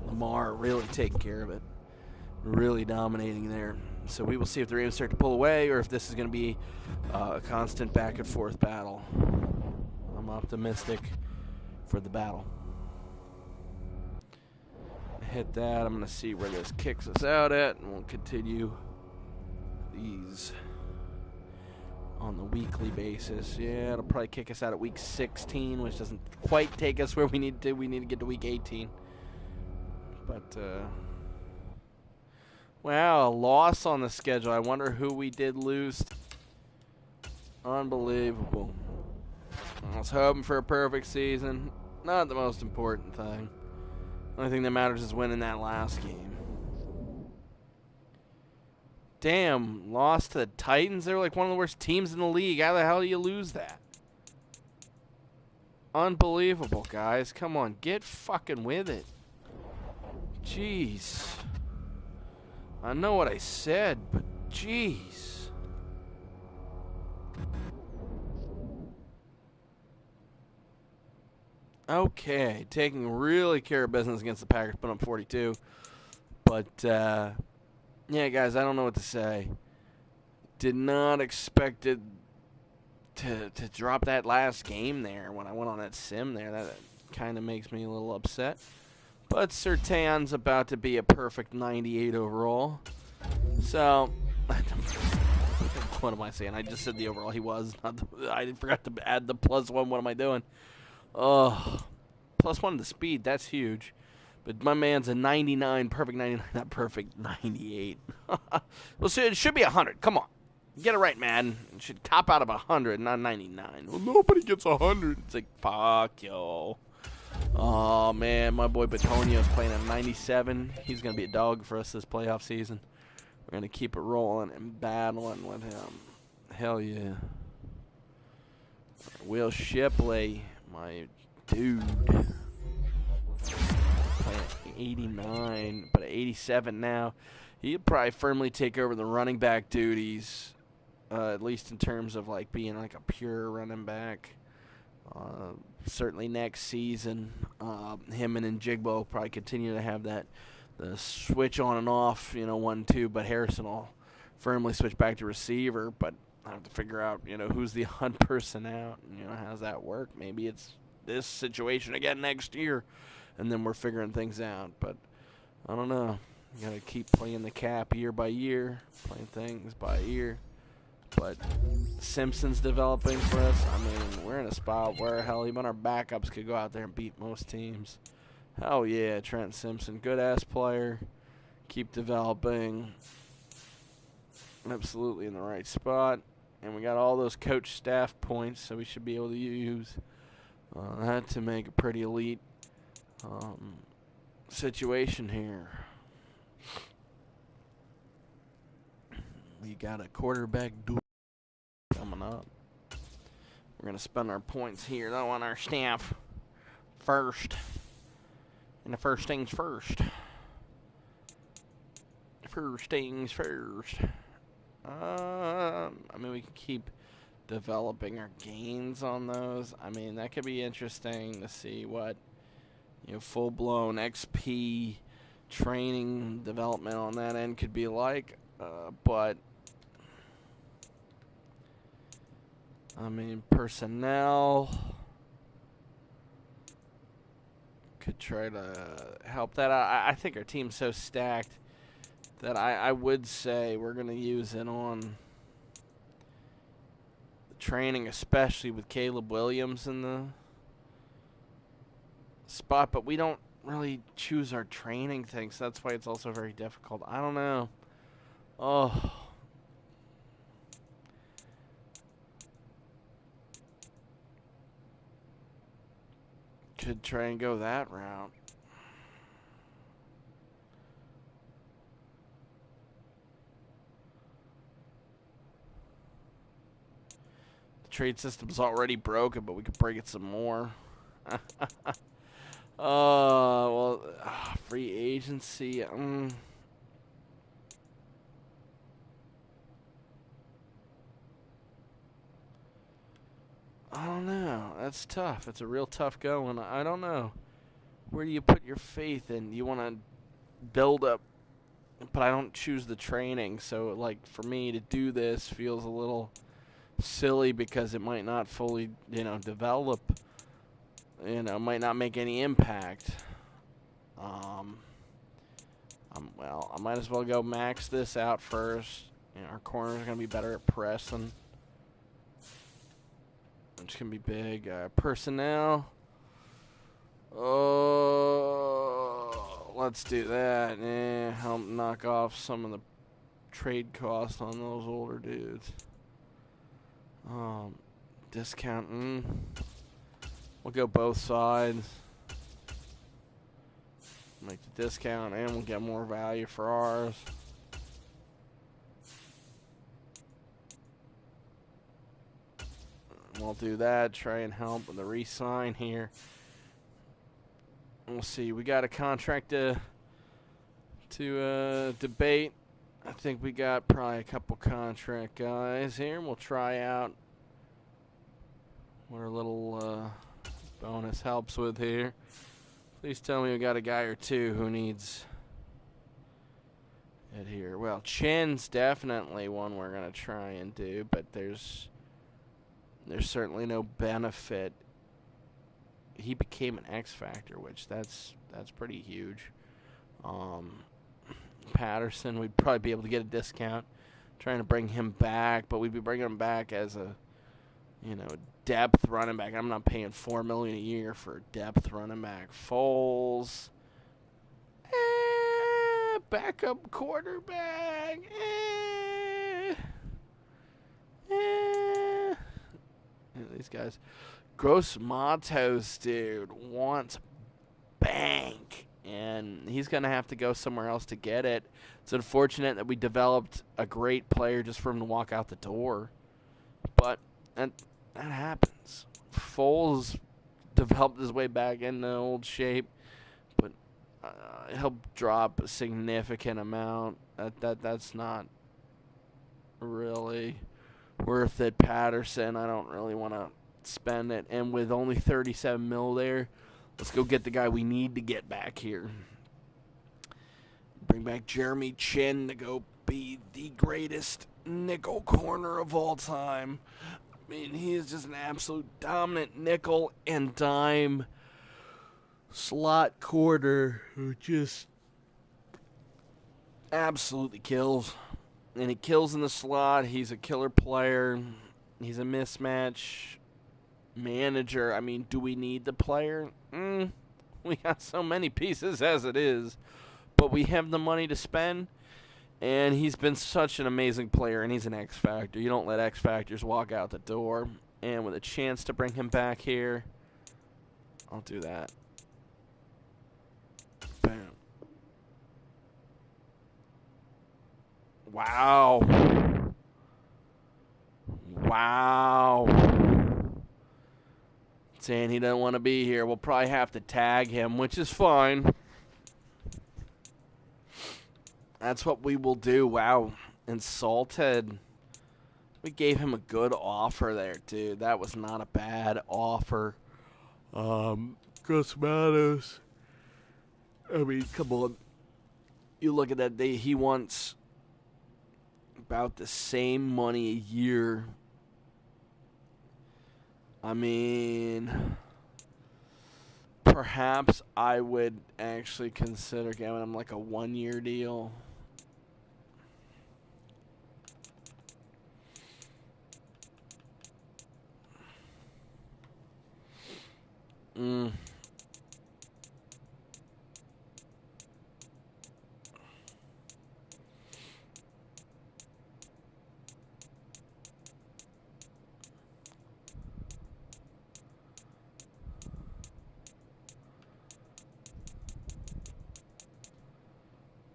Lamar really taking care of it, really dominating there. So we will see if the Ravens start to pull away, or if this is going to be a constant back and forth battle. I'm optimistic for the battle. Hit that. I'm going to see where this kicks us out at, and we'll continue these on the weekly basis. Yeah, it'll probably kick us out at week 16, which doesn't quite take us where we need to. We need to get to week 18. But, wow, a loss on the schedule. I wonder who we did lose. Unbelievable. I was hoping for a perfect season. Not the most important thing. The only thing that matters is winning that last game. Damn, lost to the Titans. They were like one of the worst teams in the league. How the hell do you lose that? Unbelievable, guys. Come on, get fucking with it. Jeez. I know what I said, but jeez. Okay, taking really care of business against the Packers, putting up 42. But, yeah, guys, I don't know what to say. Did not expect it to drop that last game there when I went on that sim there. That kind of makes me a little upset. But Surtain's about to be a perfect 98 overall. So, what am I saying? I just said the overall. He was. I forgot to add the +1. What am I doing? Oh, +1 to speed. That's huge. But my man's a 99, perfect 99, not perfect 98. Well, so it should be 100. Come on. Get it right, man. It should top out of 100, not 99. Well, nobody gets 100. It's like, fuck, yo. Oh, man, my boy Batonio's playing at 97. He's going to be a dog for us this playoff season. We're going to keep it rolling and battling with him. Hell yeah. Will Shipley, my dude. Playing at 89, but at 87 now. He'll probably firmly take over the running back duties, at least in terms of like being like a pure running back. Certainly next season, him and Njigba will probably continue to have the switch on and off, 1-2, but Harrison will firmly switch back to receiver, but I have to figure out, who's the odd person out, and, how does that work? Maybe it's this situation again next year, and then we're figuring things out, but I don't know. You got to keep playing the cap year by year, playing things by ear. But Simpson's developing for us. I mean, we're in a spot where, hell, even our backups could go out there and beat most teams. Hell yeah, Trent Simpson. Good-ass player. Keep developing. Absolutely in the right spot. And we got all those coach staff points, so we should be able to use That to make a pretty elite situation here. We got a quarterback duel coming up. We're going to spend our points here, though, on our staff first. And the first things first. First things first. I mean, we can keep developing our gains on those. I mean, that could be interesting to see what, full-blown XP training development on that end could be like. But, I mean, personnel could try to help that out. I think our team's so stacked that I would say we're going to use it on the training, especially with Caleb Williams in the spot. But we don't really choose our training things. So that's why it's also very difficult. I don't know. Oh. Could try and go that route. The trade system's already broken, but we could break it some more. Free agency. I don't know. That's tough. It's a real tough go, and I don't know. Where do you put your faith in? You want to build up, but I don't choose the training. So, like, for me to do this feels a little silly because it might not fully, develop. Might not make any impact. I might as well go max this out first. Our corners are going to be better at pressing. Which can be big. Personnel. Let's do that. Help knock off some of the trade costs on those older dudes. Discounting. We'll go both sides. Make the discount and we'll get more value for ours. We'll do that. Try and help with the re-sign here. We'll see. We got a contract to debate. I think we got probably a couple contract guys here. We'll try out what our little bonus helps with here. Please tell me we got a guy or two who needs it here. Well, Chin's definitely one we're going to try and do, but there's certainly no benefit. He became an X factor, which that's pretty huge. Patterson, we'd probably be able to get a discount trying to bring him back, but we'd be bringing him back as a depth running back. I'm not paying $4 million a year for a depth running back. Foles, backup quarterback, these guys. Gross Matos, dude, wants bank, and he's going to have to go somewhere else to get it. It's unfortunate that we developed a great player just for him to walk out the door, but that happens. Foles developed his way back into old shape, but he'll drop a significant amount. That's not really worth it. Patterson, I don't really want to spend it, and with only 37 mil there, let's go get the guy we need to get back here. Bring back Jeremy Chin to go be the greatest nickel corner of all time. I mean, he is just an absolute dominant nickel and dime slot corner who just absolutely kills. And he kills in the slot. He's a killer player. He's a mismatch manager. I mean, do we need the player? We got so many pieces as it is. But we have the money to spend. And he's been such an amazing player, and he's an X Factor. You don't let X Factors walk out the door. And with a chance to bring him back here, I'll do that. Bam. Wow. Wow. Saying he doesn't want to be here. We'll probably have to tag him, which is fine. That's what we will do. Wow. Insulted. We gave him a good offer there, dude. That was not a bad offer. Cosmatos. I mean, come on. You look at that. He wants about the same money a year. I mean, perhaps I would actually consider giving him like a 1-year deal.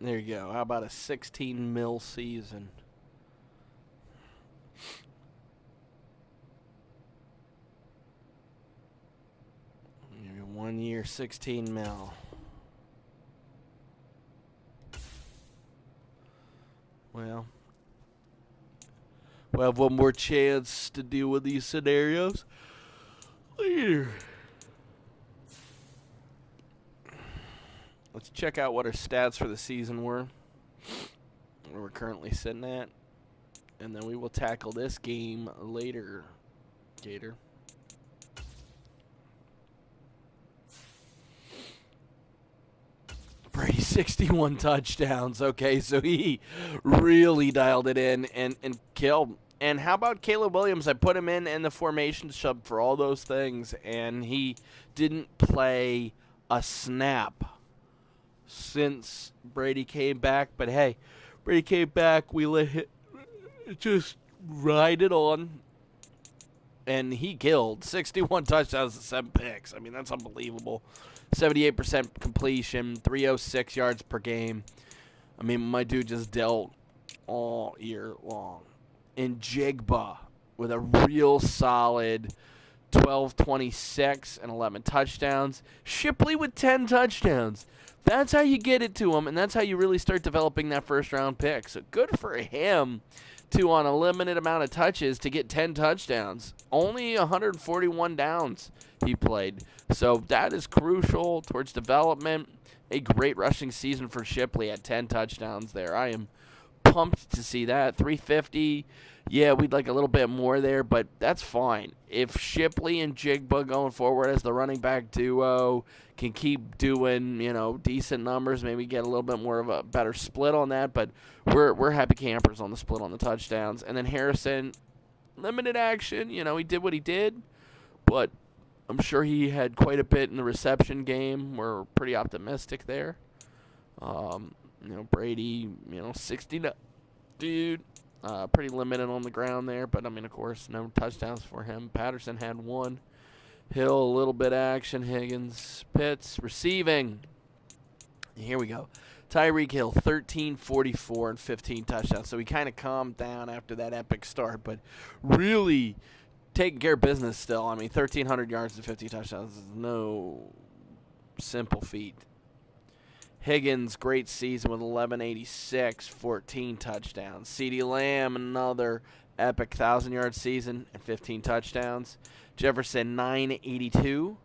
There you go. How about a 16 mil season? Maybe 1 year, 16 mil. Well, we'll have one more chance to deal with these scenarios later. Let's check out what our stats for the season were, where we're currently sitting at, and then we will tackle this game later, Gator. Brady, 61 touchdowns. Okay, so he really dialed it in and killed. And how about Caleb Williams? I put him in the formation sub for all those things, and he didn't play a snap since Brady came back. But hey, Brady came back. We let him just ride it on. And he killed 61 touchdowns and 7 picks. I mean, that's unbelievable. 78% completion, 306 yards per game. I mean, my dude just dealt all year long. And Jigba with a real solid 12, 26, and 11 touchdowns. Shipley with 10 touchdowns. That's how you get it to him, and that's how you really start developing that first-round pick. So good for him to, on a limited amount of touches, to get 10 touchdowns. Only 141 downs he played. So that is crucial towards development. A great rushing season for Shipley at 10 touchdowns there. I am pumped to see that. 350. Yeah, we'd like a little bit more there, but that's fine. If Shipley and Jigba going forward as the running back duo can keep doing, decent numbers, maybe get a little bit more of a better split on that, but we're happy campers on the split on the touchdowns. And then Harrison, limited action. He did what he did, but I'm sure he had quite a bit in the reception game. We're pretty optimistic there. Brady, 60, dude. Pretty limited on the ground there, but, of course, no touchdowns for him. Patterson had 1. Hill, a little bit action. Higgins, Pitts, receiving. Here we go. Tyreek Hill, 13, 44, and 15 touchdowns. So he kind of calmed down after that epic start, but really taking care of business still. 1,300 yards and 50 touchdowns is no simple feat. Higgins, great season with 1186, 14 touchdowns. CeeDee Lamb, another epic 1,000-yard season and 15 touchdowns. Jefferson, 982,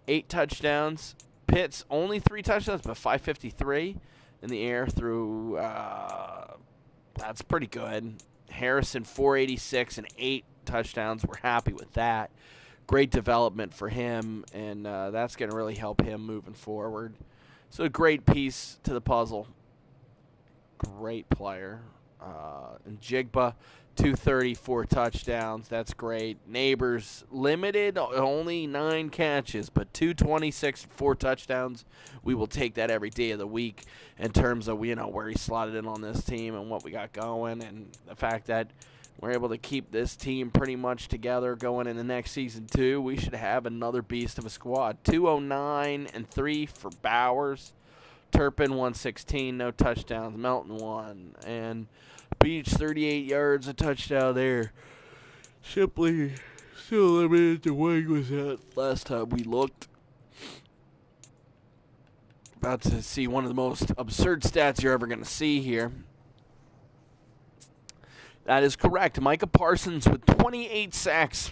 8 touchdowns. Pitts, only 3 touchdowns, but 553 in the air through. That's pretty good. Harrison, 486 and 8 touchdowns. We're happy with that. Great development for him, and that's going to really help him moving forward. So a great piece to the puzzle. Great player. And Jigba, 234 touchdowns. That's great. Neighbors, limited, only 9 catches, but 226, 4 touchdowns. We will take that every day of the week in terms of, where he slotted in on this team and what we got going, and the fact that we're able to keep this team pretty much together going into next season, too, we should have another beast of a squad. 209 and 3 for Bowers. Turpin, 116, no touchdowns. Melton, 1. And Beach, 38 yards, a touchdown there. Simply still limited to Wing was that last time we looked. About to see one of the most absurd stats you're ever going to see here. That is correct. Micah Parsons with 28 sacks.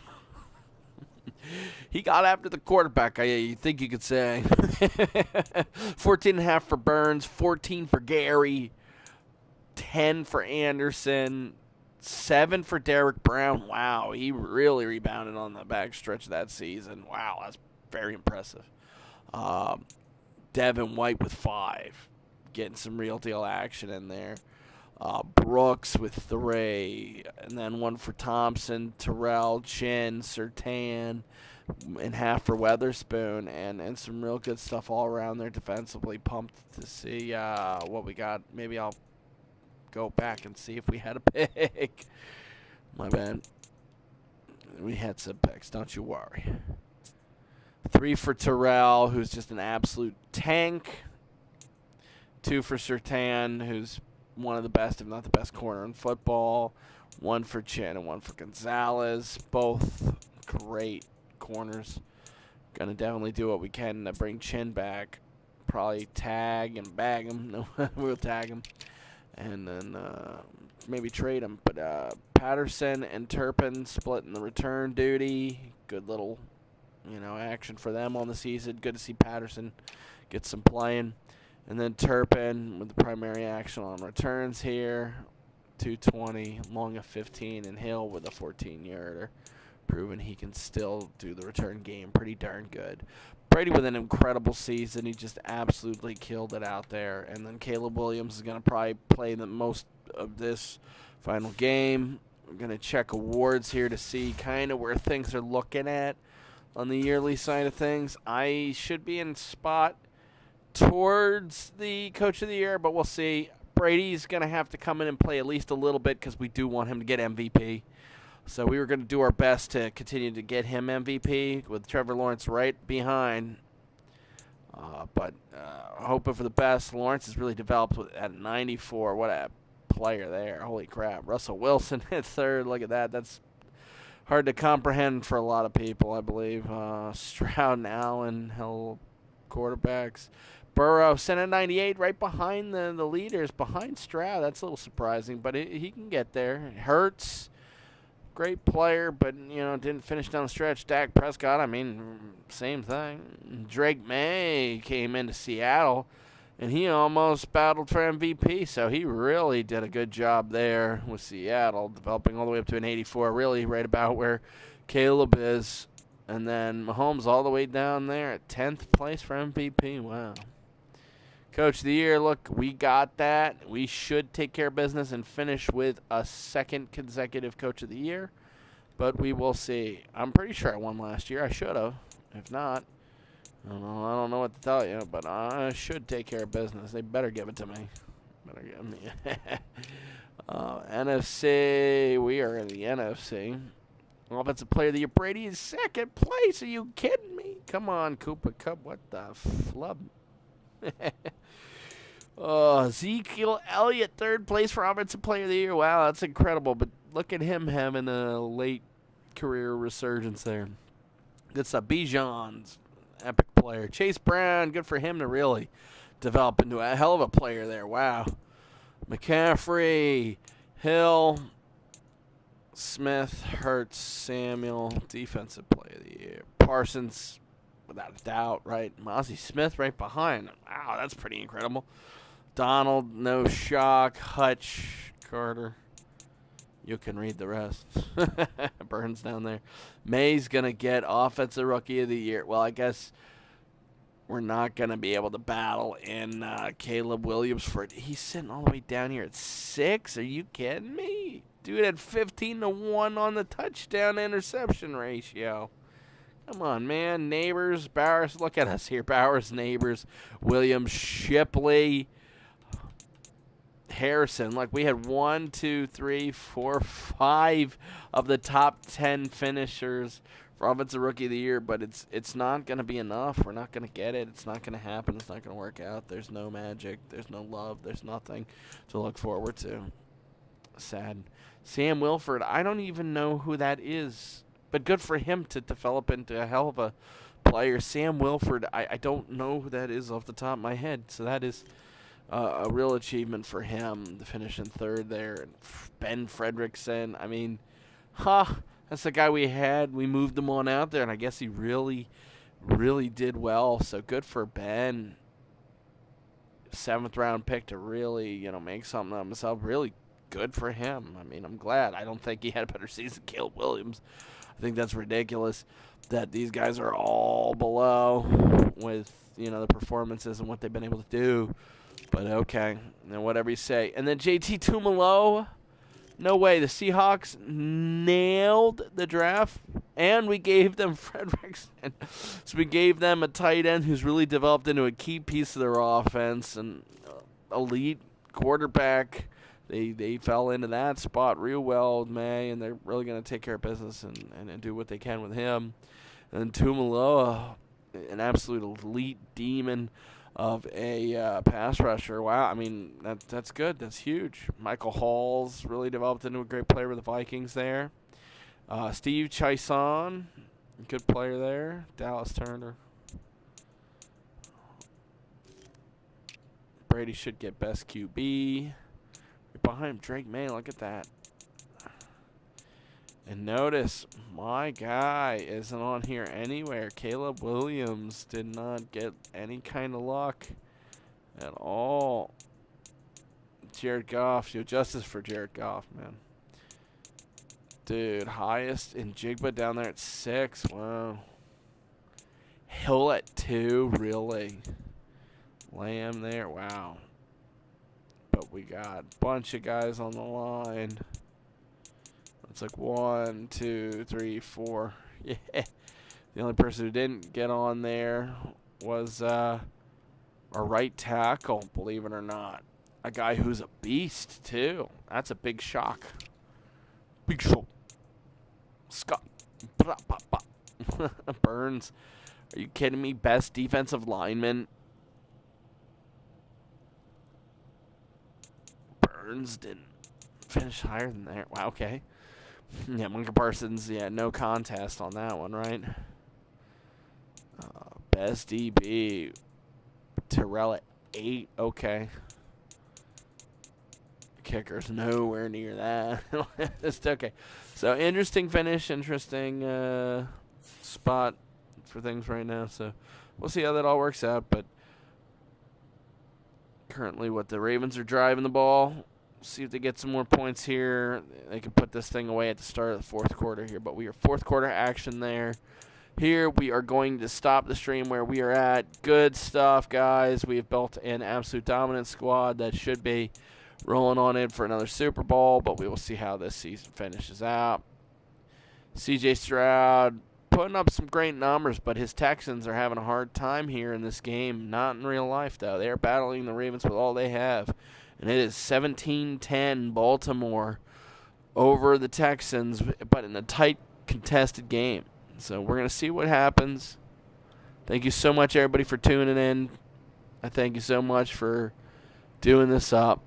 He got after the quarterback, you think you could say. 14.5 for Burns, 14 for Gary, 10 for Anderson, 7 for Derek Brown. Wow, he really rebounded on the backstretch of that season. Wow, that's very impressive. Devin White with 5, getting some real deal action in there. Brooks with 3, and then 1 for Thompson, Terrell, Chin, Surtain, and half for Weatherspoon, and some real good stuff all around there defensively. Pumped to see what we got. Maybe I'll go back and see if we had a pick. My bad. We had some picks, don't you worry. 3 for Terrell, who's just an absolute tank. 2 for Surtain, who's one of the best, if not the best, corner in football. 1 for Chin and 1 for Gonzalez. Both great corners. Gonna definitely do what we can to bring Chin back. Probably tag and bag him. No, we'll tag him. And then maybe trade him. But Patterson and Turpin splitting the return duty. Good little, action for them on the season. Good to see Patterson get some playing. And then Turpin with the primary action on returns here. 220, long of 15, and Hill with a 14-yarder. Proving he can still do the return game pretty darn good. Brady with an incredible season. He just absolutely killed it out there. And then Caleb Williams is going to probably play the most of this final game. We're going to check awards here to see kind of where things are looking at on the yearly side of things. I should be in spot towards the Coach of the Year, but we'll see. Brady's going to have to come in and play at least a little bit because we do want him to get MVP. So we were going to do our best to continue to get him MVP with Trevor Lawrence right behind. But hoping for the best. Lawrence has really developed at 94. What a player there. Holy crap. Russell Wilson at 3rd. Look at that. That's hard to comprehend for a lot of people, I believe. Stroud and Allen, hell, quarterbacks. Burrow sent at 98 right behind the leaders, behind Stroud. That's a little surprising, but he can get there. Hurts, great player, but, didn't finish down the stretch. Dak Prescott, same thing. Drake May came into Seattle, and he almost battled for MVP, so he really did a good job there with Seattle, developing all the way up to an 84, really right about where Caleb is. And then Mahomes all the way down there at 10th place for MVP. Wow. Coach of the Year, look, we got that. We should take care of business and finish with a 2nd consecutive Coach of the Year. But we will see. I'm pretty sure I won last year. I should have. If not, I don't know what to tell you. But I should take care of business. They better give it to me. NFC. We are in the NFC. Offensive Player of the Year. Brady is 2nd place. Are you kidding me? Come on, Cooper Kupp. What the flub? Ezekiel Elliott, 3rd place for Offensive Player of the Year. Wow, that's incredible. But look at him having a late career resurgence there. Good stuff. Bijan's epic player. Chase Brown, good for him to really develop into a hell of a player there. Wow. McCaffrey, Hill, Smith, Hurts, Samuel, Defensive Player of the Year. Parsons, without a doubt, right? Mozzie Smith right behind. Wow, that's pretty incredible. Donald, no shock. Hutch, Carter. You can read the rest. Burns down there. May's going to get Offensive Rookie of the Year. Well, I guess we're not going to be able to battle in Caleb Williams for it. He's sitting all the way down here at 6. Are you kidding me? Dude had 15-1 on the touchdown interception ratio. Come on, man. Neighbors, Bowers. Look at us here. Bowers, Neighbors, Williams, Shipley, Harrison. Like, we had 1, 2, 3, 4, 5 of the top 10 finishers for Offensive Rookie of the Year, but it's not going to be enough. We're not going to get it. It's not going to happen. It's not going to work out. There's no magic. There's no love. There's nothing to look forward to. Sad. Sam Wilford, I don't even know who that is, but good for him to develop into a hell of a player. Sam Wilford, I don't know who that is off the top of my head, so that is a real achievement for him to finish in third there. And Ben Fredrickson, I mean, that's the guy we had. We moved him on out there, and I guess he really, really did well. So good for Ben. 7th round pick to really, make something of himself. Really good for him. I mean, I'm glad. I don't think he had a better season than Caleb Williams. I think that's ridiculous that these guys are all below with, the performances and what they've been able to do. But okay, whatever you say. And then JT Tumalo. No way. The Seahawks nailed the draft, and we gave them Fredrickson. So we gave them a tight end who's really developed into a key piece of their offense, and elite quarterback. They fell into that spot real well with May, and they're really going to take care of business and do what they can with him. And Tumaloa, an absolute elite demon of a pass rusher. Wow, I mean, that's good. That's huge. Michael Hall's really developed into a great player with the Vikings there. Steve Chison, good player there. Dallas Turner. Brady should get best QB. Behind him, Drake May, look at that. And notice, my guy isn't on here anywhere. Caleb Williams did not get any kind of luck at all. Jared Goff, justice for Jared Goff, man. Dude, highest in Jigba down there at 6. Wow. Hill at 2, really. Lamb there, wow. But we got a bunch of guys on the line. It's like 1, 2, 3, 4. Yeah. The only person who didn't get on there was our right tackle, believe it or not. A guy who's a beast, too. That's a big shock. Big shock. Scott. Burns. Are you kidding me? Best defensive lineman. Burns didn't finish higher than there. Wow, okay. Yeah, Micah Parsons, no contest on that one, right? Best DB. Terrell at 8, okay. Kicker's nowhere near that. It's okay. So, interesting finish, interesting spot for things right now. So, we'll see how that all works out. But currently, the Ravens are driving the ball. See if they get some more points here. They can put this thing away at the start of the fourth quarter here. But we are fourth quarter action there. Here we are going to stop the stream where we are at. Good stuff, guys. We have built an absolute dominant squad that should be rolling on in for another Super Bowl. But we will see how this season finishes out. CJ Stroud putting up some great numbers, but his Texans are having a hard time here in this game. Not in real life, though. They are battling the Ravens with all they have. And it is 17-10 Baltimore over the Texans, but in a tight, contested game. So we're going to see what happens. Thank you so much, everybody, for tuning in. I thank you so much for doing this up.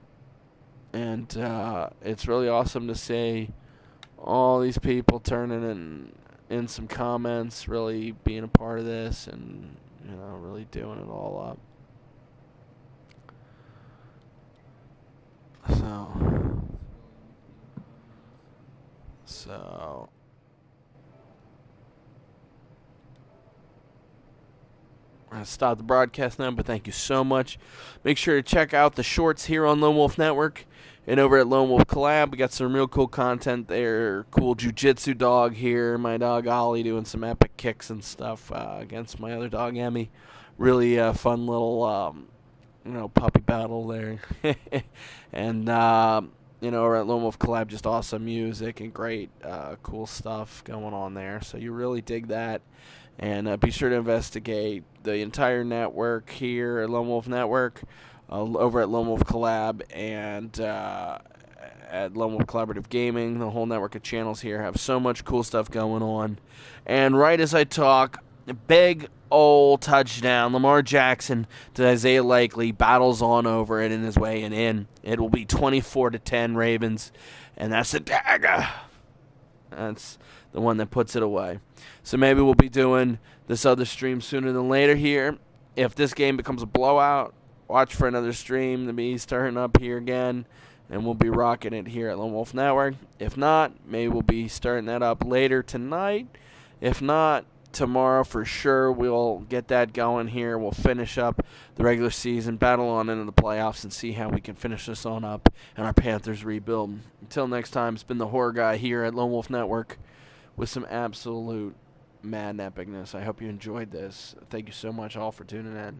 And it's really awesome to see all these people turning in some comments, really being a part of this and, really doing it all up. So we're going to stop the broadcast now, but thank you so much. Make sure to check out the shorts here on Lone Wolf Network and over at Lone Wolf Collab. We got some real cool content there. Cool jiu-jitsu dog here. My dog Ollie doing some epic kicks and stuff against my other dog Emmy. Really fun little puppy battle there. And, over at Lone Wolf Collab, just awesome music and great, cool stuff going on there. So you really dig that. And be sure to investigate the entire network here at Lone Wolf Network. over at Lone Wolf Collab and at Lone Wolf Collaborative Gaming. The whole network of channels here have so much cool stuff going on. And right as I talk, big old touchdown. Lamar Jackson to Isaiah Likely, battles on over it in his way and in. It will be 24-10 Ravens, and that's the dagger. That's the one that puts it away. So maybe we'll be doing this other stream sooner than later here. If this game becomes a blowout, watch for another stream to be starting up here again, and we'll be rocking it here at Lone Wolf Network. If not, maybe we'll be starting that up later tonight. If not, tomorrow for sure we'll get that going here. We'll finish up the regular season, battle on into the playoffs, and see how we can finish this on up and our Panthers rebuild. Until next time, it's been the Horror Guy here at Lone Wolf Network with some absolute mad epicness. I hope you enjoyed this. Thank you so much all for tuning in.